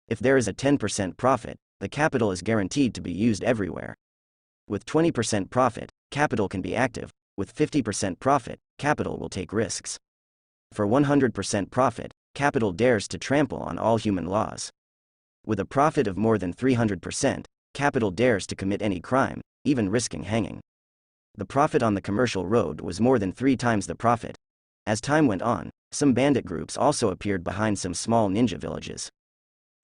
If there is a 10% profit, the capital is guaranteed to be used everywhere. With 20% profit, capital can be active. With 50% profit, capital will take risks. For 100% profit, capital dares to trample on all human laws. With a profit of more than 300%, capital dares to commit any crime, even risking hanging. The profit on the commercial road was more than 3 times the profit. As time went on, some bandit groups also appeared behind some small ninja villages.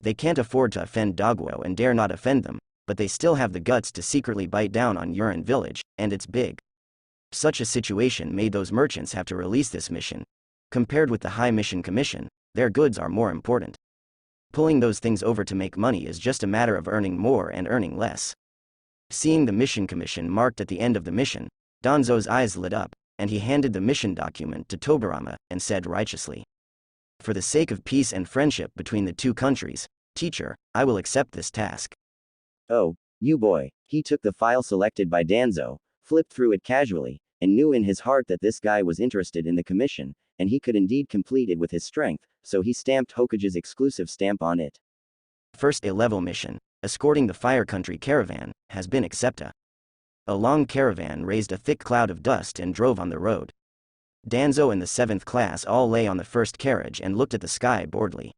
They can't afford to offend Dogwo and dare not offend them, but they still have the guts to secretly bite down on Yurihong village, and it's big. Such a situation made those merchants have to release this mission. Compared with the high mission commission, their goods are more important. Pulling those things over to make money is just a matter of earning more and earning less. Seeing the mission commission marked at the end of the mission, Danzo's eyes lit up, and he handed the mission document to Tobirama and said righteously, "For the sake of peace and friendship between the 2 countries, teacher, I will accept this task." Oh, you boy. He took the file selected by Danzo, flipped through it casually, and knew in his heart that this guy was interested in the commission, and he could indeed complete it with his strength, so he stamped Hokage's exclusive stamp on it. First A-level mission, escorting the Fire Country caravan, has been accepted. A long caravan raised a thick cloud of dust and drove on the road. Danzo and the 7th class all lay on the first carriage and looked at the sky boredly.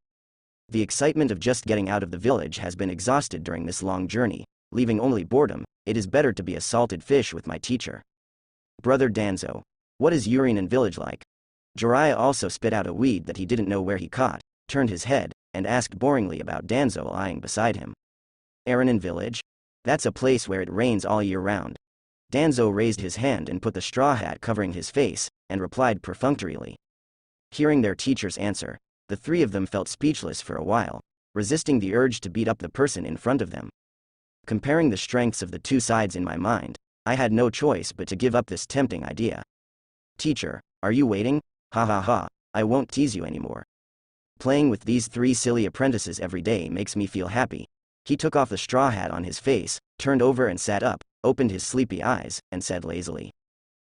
The excitement of just getting out of the village has been exhausted during this long journey, leaving only boredom. It is better to be a salted fish with my teacher. Brother Danzo, what is Yurihong village like? Jiraiya also spit out a weed that he didn't know where he caught, turned his head, and asked boringly about Danzo lying beside him. Yurihong village? That's a place where it rains all year round. Danzo raised his hand and put the straw hat covering his face, and replied perfunctorily. Hearing their teacher's answer, the 3 of them felt speechless for a while, resisting the urge to beat up the person in front of them. Comparing the strengths of the 2 sides in my mind, I had no choice but to give up this tempting idea. Teacher, are you waiting? Ha ha ha, I won't tease you anymore. Playing with these 3 silly apprentices every day makes me feel happy. He took off the straw hat on his face, turned over and sat up, opened his sleepy eyes, and said lazily.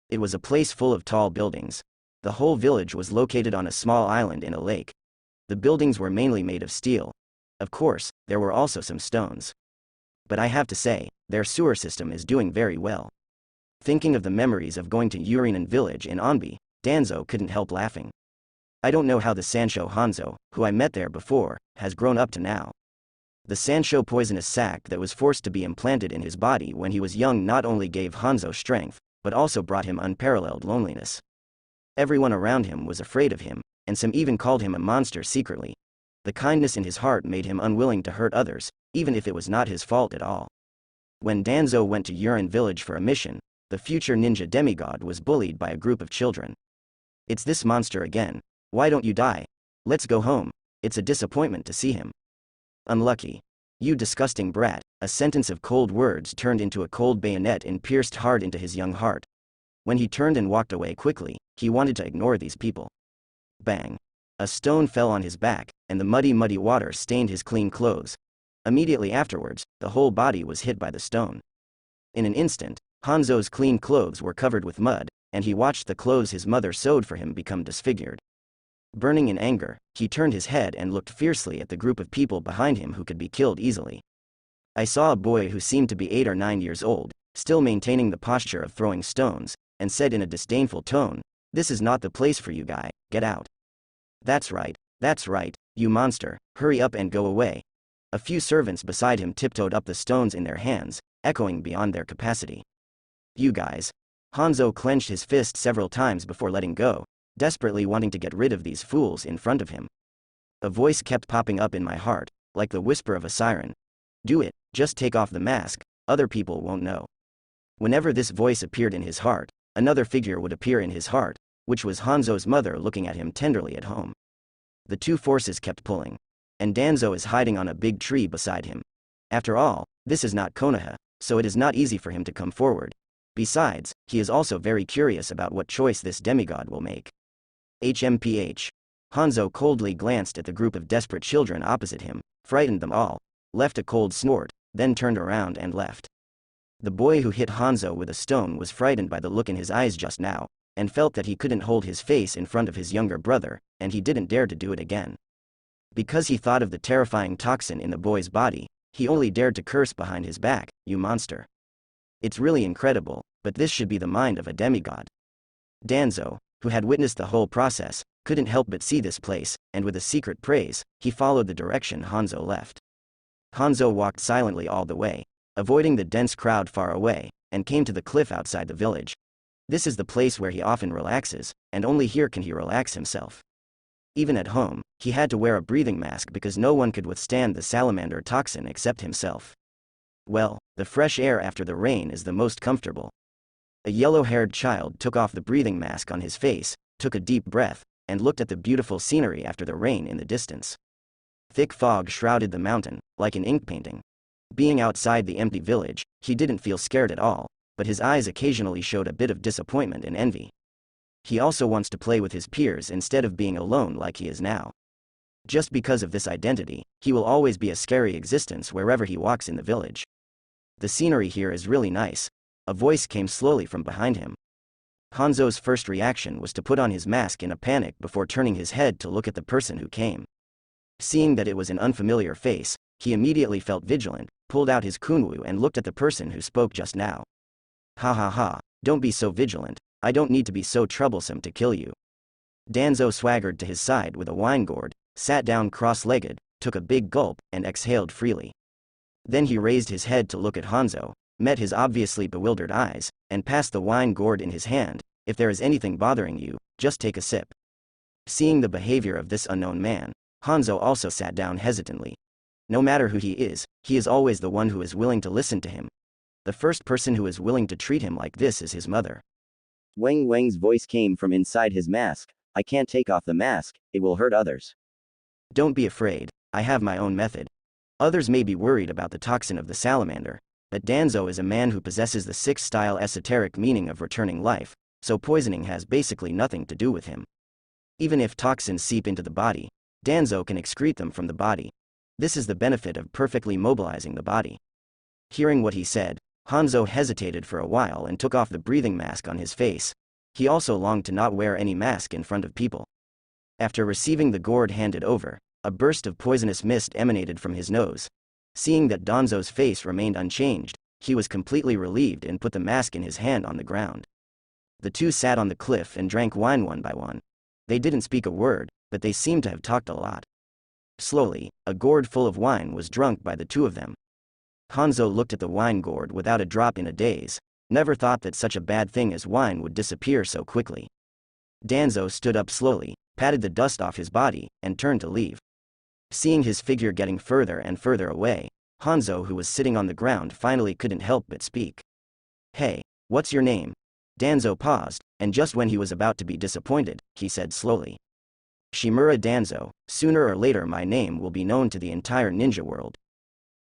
It was a place full of tall buildings. The whole village was located on a small island in a lake. The buildings were mainly made of steel. Of course, there were also some stones. But I have to say, their sewer system is doing very well. Thinking of the memories of going to Yurihong village in Onbi, Danzo couldn't help laughing. I don't know how the Sanshou Hanzo, who I met there before, has grown up to now. The Sanshou poisonous sac that was forced to be implanted in his body when he was young not only gave Hanzo strength, but also brought him unparalleled loneliness. Everyone around him was afraid of him, and some even called him a monster secretly. The kindness in his heart made him unwilling to hurt others, even if it was not his fault at all. When Danzo went to Yurihong village for a mission, the future ninja demigod was bullied by a group of children. It's this monster again. Why don't you die? Let's go home. It's a disappointment to see him. Unlucky. You disgusting brat. A sentence of cold words turned into a cold bayonet and pierced hard into his young heart. When he turned and walked away quickly, he wanted to ignore these people. Bang. A stone fell on his back, and the muddy water stained his clean clothes. Immediately afterwards, the whole body was hit by the stone. In an instant, Hanzo's clean clothes were covered with mud, and he watched the clothes his mother sewed for him become disfigured. Burning in anger, he turned his head and looked fiercely at the group of people behind him who could be killed easily. I saw a boy who seemed to be 8 or 9 years old, still maintaining the posture of throwing stones, and said in a disdainful tone, "This is not the place for you, guy, get out." That's right, you monster, hurry up and go away." A few servants beside him tiptoed up the stones in their hands, echoing beyond their capacity. "You guys." Hanzo clenched his fist several times before letting go, desperately wanting to get rid of these fools in front of him. A voice kept popping up in my heart, like the whisper of a siren. "Do it, just take off the mask, other people won't know." Whenever this voice appeared in his heart, another figure would appear in his heart, which was Hanzo's mother looking at him tenderly at home. The two forces kept pulling. And Danzo is hiding on a big tree beside him. After all, this is not Konoha, so it is not easy for him to come forward. Besides, he is also very curious about what choice this demigod will make. HMPH. Hanzo coldly glanced at the group of desperate children opposite him, frightened them all, left a cold snort, then turned around and left. The boy who hit Hanzo with a stone was frightened by the look in his eyes just now, and felt that he couldn't hold his face in front of his younger brother, and he didn't dare to do it again. Because he thought of the terrifying toxin in the boy's body, he only dared to curse behind his back, "You monster." It's really incredible, but this should be the mind of a demigod. Danzo, who had witnessed the whole process, couldn't help but see this place, and with a secret praise, he followed the direction Hanzo left. Hanzo walked silently all the way, avoiding the dense crowd far away, and came to the cliff outside the village. This is the place where he often relaxes, and only here can he relax himself. Even at home, he had to wear a breathing mask because no one could withstand the salamander toxin except himself. Well, the fresh air after the rain is the most comfortable. A yellow-haired child took off the breathing mask on his face, took a deep breath, and looked at the beautiful scenery after the rain in the distance. Thick fog shrouded the mountain, like an ink painting. Being outside the empty village, he didn't feel scared at all, but his eyes occasionally showed a bit of disappointment and envy. He also wants to play with his peers instead of being alone like he is now. Just because of this identity, he will always be a scary existence wherever he walks in the village. The scenery here is really nice. A voice came slowly from behind him. Hanzo's first reaction was to put on his mask in a panic before turning his head to look at the person who came. Seeing that it was an unfamiliar face, he immediately felt vigilant, pulled out his kunwu and looked at the person who spoke just now. "Ha ha ha, don't be so vigilant. I don't need to be so troublesome to kill you." Danzo swaggered to his side with a wine gourd, sat down cross-legged, took a big gulp, and exhaled freely. Then he raised his head to look at Hanzo, met his obviously bewildered eyes, and passed the wine gourd in his hand. "If there is anything bothering you, just take a sip." Seeing the behavior of this unknown man, Hanzo also sat down hesitantly. No matter who he is always the one who is willing to listen to him. The first person who is willing to treat him like this is his mother. Wang Wang's voice came from inside his mask. "I can't take off the mask, it will hurt others." "Don't be afraid, I have my own method." Others may be worried about the toxin of the salamander, but Danzo is a man who possesses the sixth-style esoteric meaning of returning life, so poisoning has basically nothing to do with him. Even if toxins seep into the body, Danzo can excrete them from the body. This is the benefit of perfectly mobilizing the body. Hearing what he said, Hanzo hesitated for a while and took off the breathing mask on his face. He also longed to not wear any mask in front of people. After receiving the gourd handed over, a burst of poisonous mist emanated from his nose. Seeing that Danzo's face remained unchanged, he was completely relieved and put the mask in his hand on the ground. The two sat on the cliff and drank wine one by one. They didn't speak a word, but they seemed to have talked a lot. Slowly, a gourd full of wine was drunk by the two of them. Hanzo looked at the wine gourd without a drop in a daze. Never thought that such a bad thing as wine would disappear so quickly. Danzo stood up slowly, patted the dust off his body, and turned to leave. Seeing his figure getting further and further away, Hanzo, who was sitting on the ground, finally couldn't help but speak. "Hey, what's your name?" Danzo paused, and just when he was about to be disappointed, he said slowly. "Shimura Danzo, sooner or later my name will be known to the entire ninja world."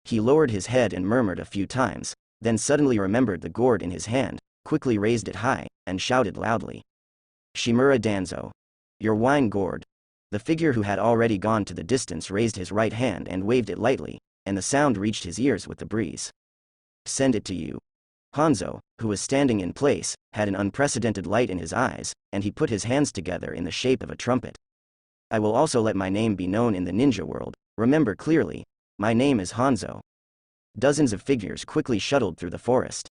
He lowered his head and murmured a few times, then suddenly remembered the gourd in his hand, quickly raised it high, and shouted loudly. "Shimura Danzo. Your wine gourd." The figure who had already gone to the distance raised his right hand and waved it lightly, and the sound reached his ears with the breeze. Send it to you. Hanzo, who was standing in place, had an unprecedented light in his eyes, and he put his hands together in the shape of a trumpet. I will also let my name be known in the ninja world. Remember clearly, my name is Hanzo. Dozens of figures quickly shuttled through the forest.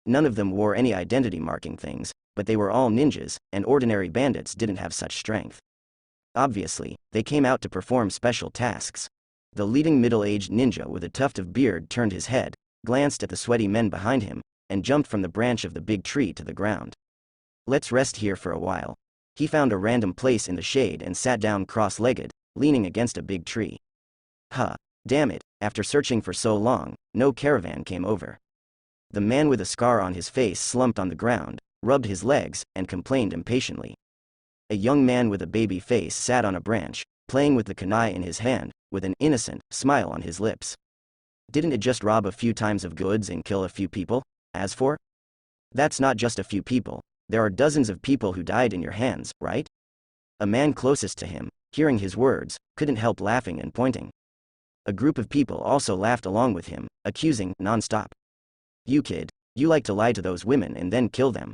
None of them wore any identity-marking things, but they were all ninjas, and ordinary bandits didn't have such strength. Obviously, they came out to perform special tasks. The leading middle-aged ninja with a tuft of beard turned his head, glanced at the sweaty men behind him, and jumped from the branch of the big tree to the ground. Let's rest here for a while. He found a random place in the shade and sat down cross-legged, leaning against a big tree. Huh, damn it, after searching for so long, no caravan came over. The man with a scar on his face slumped on the ground, rubbed his legs, and complained impatiently. A young man with a baby face sat on a branch, playing with the kunai in his hand, with an innocent smile on his lips. Didn't it just rob a few times of goods and kill a few people? As for? That's not just a few people, there are dozens of people who died in your hands, right? A man closest to him, hearing his words, couldn't help laughing and pointing. A group of people also laughed along with him, accusing non-stop. You kid, you like to lie to those women and then kill them.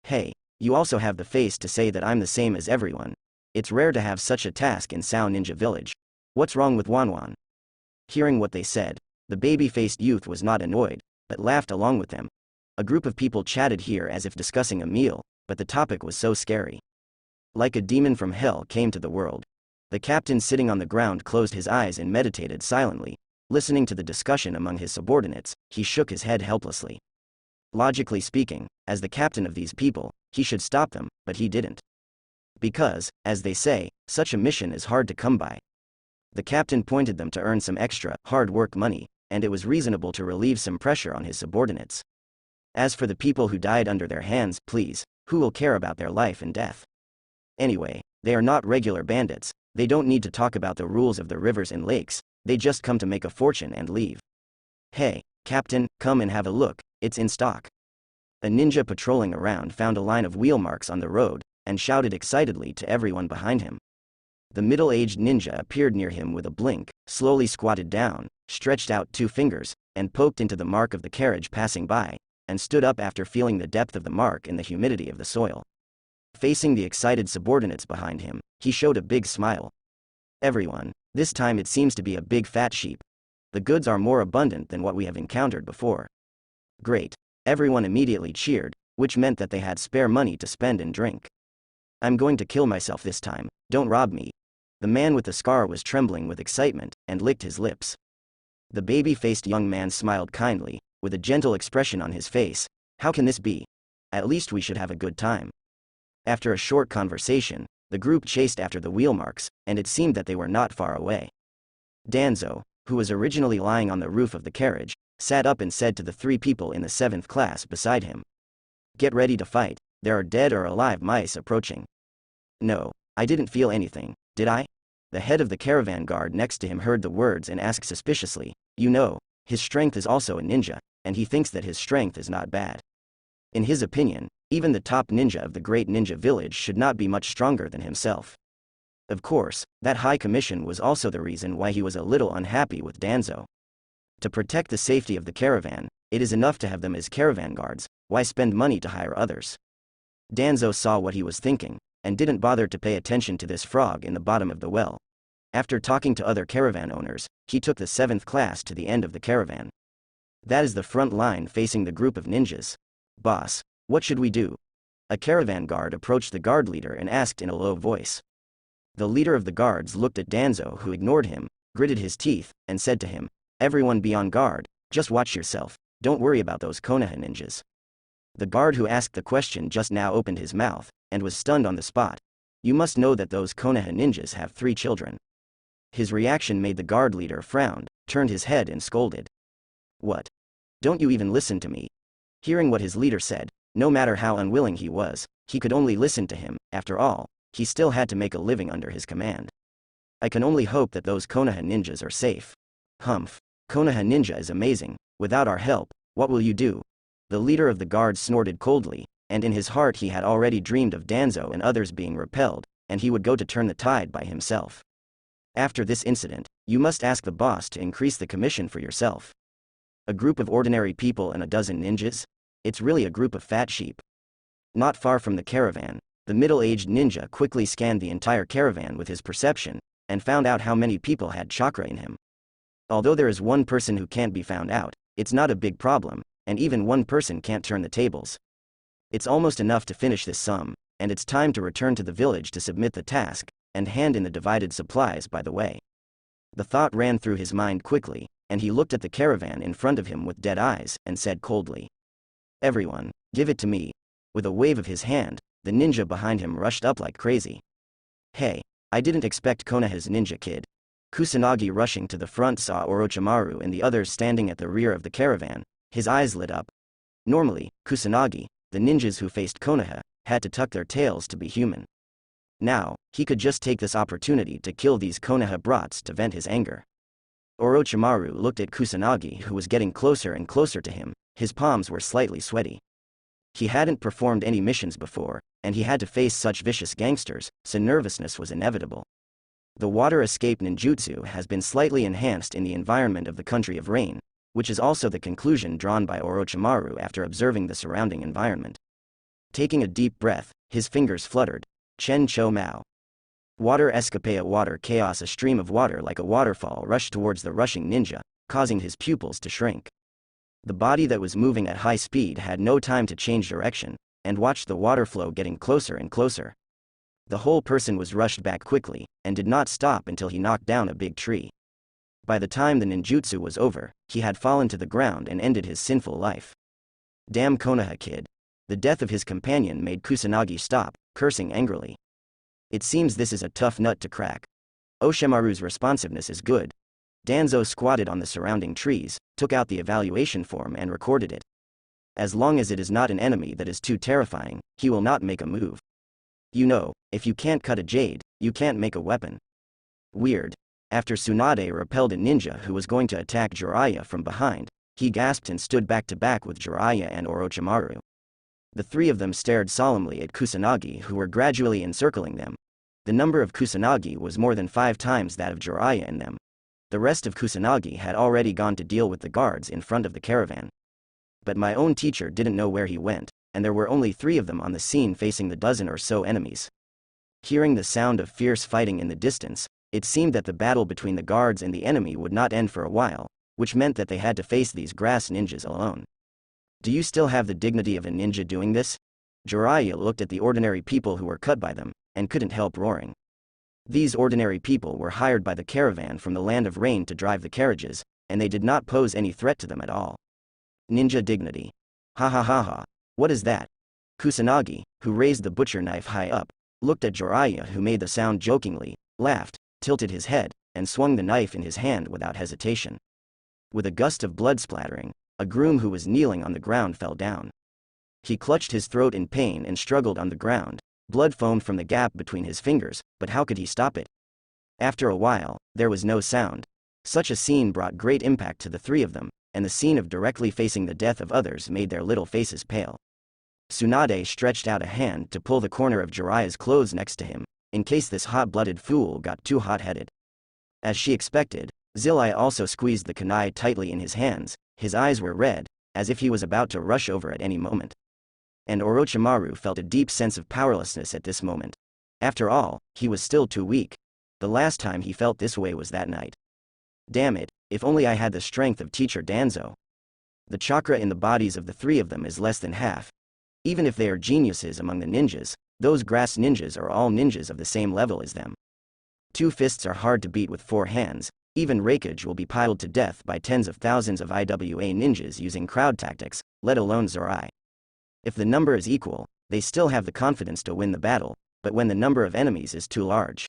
Hey, you also have the face to say that I'm the same as everyone. It's rare to have such a task in Sao Ninja Village. What's wrong with Wanwan? Hearing what they said, the baby-faced youth was not annoyed, but laughed along with them. A group of people chatted here as if discussing a meal, but the topic was so scary. Like a demon from hell came to the world. The captain sitting on the ground closed his eyes and meditated silently. Listening to the discussion among his subordinates, he shook his head helplessly. Logically speaking, as the captain of these people, he should stop them, but he didn't. Because, as they say, such a mission is hard to come by. The captain pointed them to earn some extra, hard work money, and it was reasonable to relieve some pressure on his subordinates. As for the people who died under their hands, please, who will care about their life and death? Anyway, they are not regular bandits, they don't need to talk about the rules of the rivers and lakes, they just come to make a fortune and leave. Hey, Captain, come and have a look, it's in stock. A ninja patrolling around found a line of wheel marks on the road, and shouted excitedly to everyone behind him. The middle-aged ninja appeared near him with a blink, slowly squatted down, stretched out 2 fingers, and poked into the mark of the carriage passing by, and stood up after feeling the depth of the mark in the humidity of the soil. Facing the excited subordinates behind him, he showed a big smile. Everyone, this time it seems to be a big fat sheep. The goods are more abundant than what we have encountered before. Great. Everyone immediately cheered, which meant that they had spare money to spend and drink. I'm going to kill myself this time, don't rob me. The man with the scar was trembling with excitement, and licked his lips. The baby-faced young man smiled kindly, with a gentle expression on his face. How can this be? At least we should have a good time. After a short conversation, the group chased after the wheel marks, and it seemed that they were not far away. Danzo, who was originally lying on the roof of the carriage, sat up and said to the 3 people in the 7th class beside him. Get ready to fight, there are dead or alive mice approaching. No, I didn't feel anything, did I? The head of the caravan guard next to him heard the words and asked suspiciously, you know, his strength is also a ninja, and he thinks that his strength is not bad. In his opinion, even the top ninja of the great ninja village should not be much stronger than himself. Of course, that high commission was also the reason why he was a little unhappy with Danzo. To protect the safety of the caravan, it is enough to have them as caravan guards, why spend money to hire others? Danzo saw what he was thinking, and didn't bother to pay attention to this frog in the bottom of the well. After talking to other caravan owners, he took the 7th class to the end of the caravan. That is the front line facing the group of ninjas. Boss, what should we do? A caravan guard approached the guard leader and asked in a low voice. The leader of the guards looked at Danzo, who ignored him, gritted his teeth, and said to him, everyone be on guard, just watch yourself, don't worry about those Konoha ninjas. The guard who asked the question just now opened his mouth, and was stunned on the spot. You must know that those Konoha ninjas have 3 children. His reaction made the guard leader frown, turned his head and scolded. What? Don't you even listen to me? Hearing what his leader said, no matter how unwilling he was, he could only listen to him. After all, he still had to make a living under his command. I can only hope that those Konoha ninjas are safe. Humph. Konoha ninja is amazing, without our help, what will you do? The leader of the guards snorted coldly, and in his heart he had already dreamed of Danzo and others being repelled, and he would go to turn the tide by himself. After this incident, you must ask the boss to increase the commission for yourself. A group of ordinary people and a dozen ninjas? It's really a group of fat sheep. Not far from the caravan, the middle-aged ninja quickly scanned the entire caravan with his perception, and found out how many people had chakra in him. Although there is one person who can't be found out, it's not a big problem, and even one person can't turn the tables. It's almost enough to finish this sum, and it's time to return to the village to submit the task, and hand in the divided supplies by the way. The thought ran through his mind quickly, and he looked at the caravan in front of him with dead eyes, and said coldly, "Everyone, give it to me." With a wave of his hand, the ninja behind him rushed up like crazy. "Hey, I didn't expect Konoha's ninja kid." Kusanagi rushing to the front saw Orochimaru and the others standing at the rear of the caravan. His eyes lit up. Normally, Kusanagi, the ninjas who faced Konoha, had to tuck their tails to be human. Now, he could just take this opportunity to kill these Konoha brats to vent his anger. Orochimaru looked at Kusanagi, who was getting closer and closer to him. His palms were slightly sweaty. He hadn't performed any missions before, and he had to face such vicious gangsters, so nervousness was inevitable. The water escape ninjutsu has been slightly enhanced in the environment of the country of rain, which is also the conclusion drawn by Orochimaru after observing the surrounding environment. Taking a deep breath, his fingers fluttered. Chen Cho Mao. Water escape. A water chaos. A stream of water like a waterfall rushed towards the rushing ninja, causing his pupils to shrink. The body that was moving at high speed had no time to change direction, and watched the water flow getting closer and closer. The whole person was rushed back quickly, and did not stop until he knocked down a big tree. By the time the ninjutsu was over, he had fallen to the ground and ended his sinful life. Damn Konoha kid. The death of his companion made Kusanagi stop, cursing angrily. It seems this is a tough nut to crack. Oshimaru's responsiveness is good. Danzo squatted on the surrounding trees, took out the evaluation form and recorded it. As long as it is not an enemy that is too terrifying, he will not make a move. You know, if you can't cut a jade, you can't make a weapon. Weird. After Tsunade repelled a ninja who was going to attack Jiraiya from behind, he gasped and stood back to back with Jiraiya and Orochimaru. The three of them stared solemnly at Kusanagi, who were gradually encircling them. The number of Kusanagi was more than 5 times that of Jiraiya in them. The rest of Kusanagi had already gone to deal with the guards in front of the caravan. But my own teacher didn't know where he went, and there were only 3 of them on the scene facing the dozen or so enemies. Hearing the sound of fierce fighting in the distance, it seemed that the battle between the guards and the enemy would not end for a while, which meant that they had to face these grass ninjas alone. Do you still have the dignity of a ninja doing this? Jiraiya looked at the ordinary people who were cut by them, and couldn't help roaring. These ordinary people were hired by the caravan from the land of rain to drive the carriages, and they did not pose any threat to them at all. Ninja dignity. Ha ha ha ha. What is that? Kusanagi, who raised the butcher knife high up, looked at Jiraiya, who made the sound jokingly, laughed, tilted his head, and swung the knife in his hand without hesitation. With a gust of blood splattering, a groom who was kneeling on the ground fell down. He clutched his throat in pain and struggled on the ground. Blood foamed from the gap between his fingers, but how could he stop it? After a while, there was no sound. Such a scene brought great impact to the 3 of them, and the scene of directly facing the death of others made their little faces pale. Tsunade stretched out a hand to pull the corner of Jiraiya's clothes next to him, in case this hot-blooded fool got too hot-headed. As she expected, Zhi Nai also squeezed the kunai tightly in his hands. His eyes were red, as if he was about to rush over at any moment. And Orochimaru felt a deep sense of powerlessness at this moment. After all, he was still too weak. The last time he felt this way was that night. Damn it, if only I had the strength of teacher Danzo. The chakra in the bodies of the 3 of them is less than half. Even if they are geniuses among the ninjas, those grass ninjas are all ninjas of the same level as them. 2 fists are hard to beat with 4 hands. Even Raikage will be piled to death by tens of thousands of IWA ninjas using crowd tactics, let alone Zurai. If the number is equal, they still have the confidence to win the battle, but when the number of enemies is too large.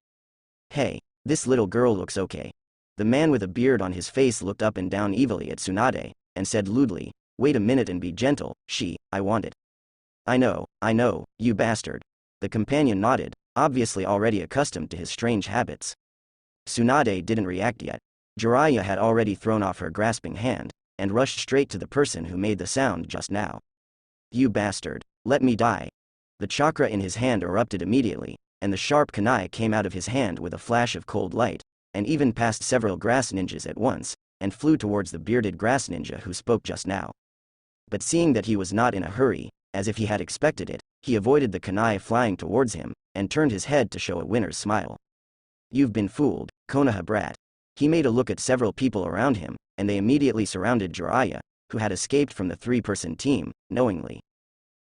Hey, this little girl looks okay. The man with a beard on his face looked up and down evilly at Tsunade, and said lewdly, "Wait a minute and be gentle, I want it." I know, you bastard." The companion nodded, obviously already accustomed to his strange habits. Tsunade didn't react yet. Jiraiya had already thrown off her grasping hand, and rushed straight to the person who made the sound just now. "You bastard, let me die." The chakra in his hand erupted immediately, and the sharp kunai came out of his hand with a flash of cold light, and even passed several grass ninjas at once, and flew towards the bearded grass ninja who spoke just now. But seeing that he was not in a hurry, as if he had expected it, he avoided the kunai flying towards him, and turned his head to show a winner's smile. You've been fooled, Konoha brat. He made a look at several people around him, and they immediately surrounded Jiraiya, who had escaped from the three-person team, knowingly.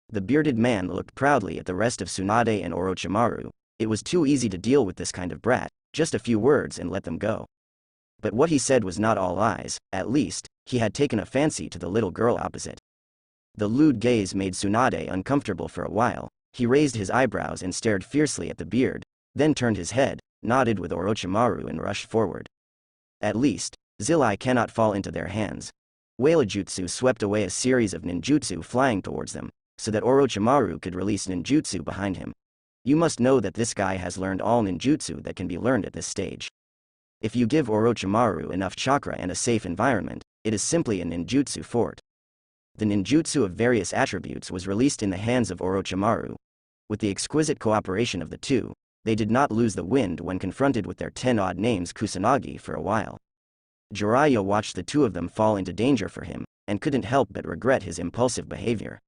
The bearded man looked proudly at the rest of Tsunade and Orochimaru. It was too easy to deal with this kind of brat, just a few words and let them go. But what he said was not all lies, at least, he had taken a fancy to the little girl opposite. The lewd gaze made Tsunade uncomfortable for a while. He raised his eyebrows and stared fiercely at the beard, then turned his head, nodded with Orochimaru and rushed forward. At least, Zhi Nai cannot fall into their hands. Wailajutsu swept away a series of ninjutsu flying towards them, so that Orochimaru could release ninjutsu behind him. You must know that this guy has learned all ninjutsu that can be learned at this stage. If you give Orochimaru enough chakra and a safe environment, it is simply a ninjutsu fort. The ninjutsu of various attributes was released in the hands of Orochimaru. With the exquisite cooperation of the two, they did not lose the wind when confronted with their 10-odd names Kusanagi for a while. Jiraiya watched the two of them fall into danger for him, and couldn't help but regret his impulsive behavior.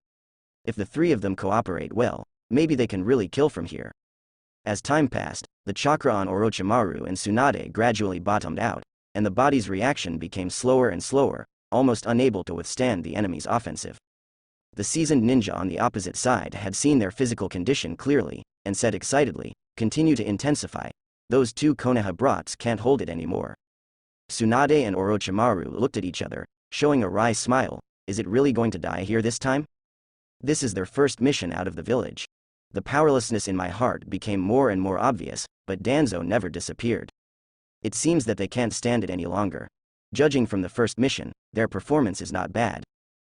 If the three of them cooperate well, maybe they can really kill from here. As time passed, the chakra on Orochimaru and Tsunade gradually bottomed out, and the body's reaction became slower and slower, almost unable to withstand the enemy's offensive. The seasoned ninja on the opposite side had seen their physical condition clearly, and said excitedly, "Continue to intensify. Those two Konoha brats can't hold it anymore." Tsunade and Orochimaru looked at each other, showing a wry smile. Is it really going to die here this time? This is their first mission out of the village. The powerlessness in my heart became more and more obvious, but Danzo never disappeared. It seems that they can't stand it any longer. Judging from the first mission, their performance is not bad.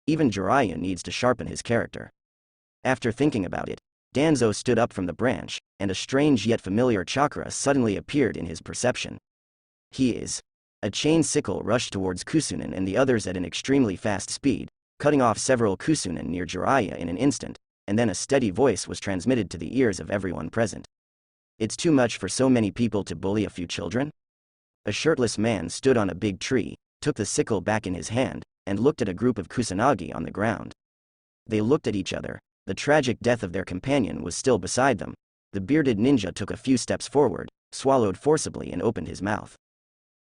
Even Jiraiya needs to sharpen his character. After thinking about it, Danzo stood up from the branch, and a strange yet familiar chakra suddenly appeared in his perception. He is. A chain sickle rushed towards Kusunen and the others at an extremely fast speed, cutting off several Kusunen near Jiraiya in an instant, and then a steady voice was transmitted to the ears of everyone present. It's too much for so many people to bully a few children? A shirtless man stood on a big tree, took the sickle back in his hand, and looked at a group of Kusanagi on the ground. They looked at each other. The tragic death of their companion was still beside them. The bearded ninja took a few steps forward, swallowed forcibly and opened his mouth.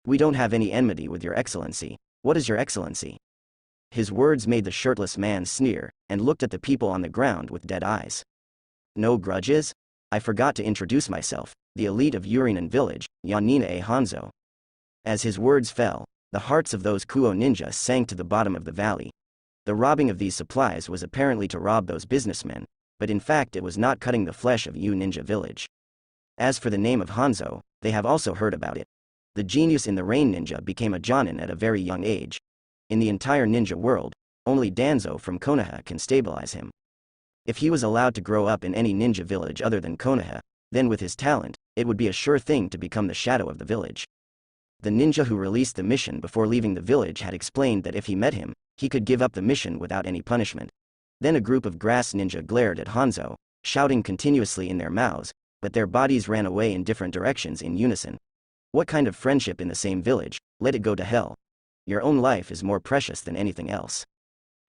"We don't have any enmity with your excellency. What is your excellency?" His words made the shirtless man sneer, and looked at the people on the ground with dead eyes. "No grudges? I forgot to introduce myself, the elite of Yurihong village, Yanina Hanzo." As his words fell, the hearts of those Kuo ninja sank to the bottom of the valley. The robbing of these supplies was apparently to rob those businessmen, but in fact it was not cutting the flesh of Yu Ninja village. As for the name of Hanzo, they have also heard about it. The genius in the Rain Ninja became a Jonin at a very young age. In the entire ninja world, only Danzo from Konoha can stabilize him. If he was allowed to grow up in any ninja village other than Konoha, then with his talent, it would be a sure thing to become the shadow of the village. The ninja who released the mission before leaving the village had explained that if he met him, he could give up the mission without any punishment. Then a group of grass ninja glared at Hanzo, shouting continuously in their mouths, but their bodies ran away in different directions in unison. What kind of friendship in the same village? Let it go to hell. Your own life is more precious than anything else.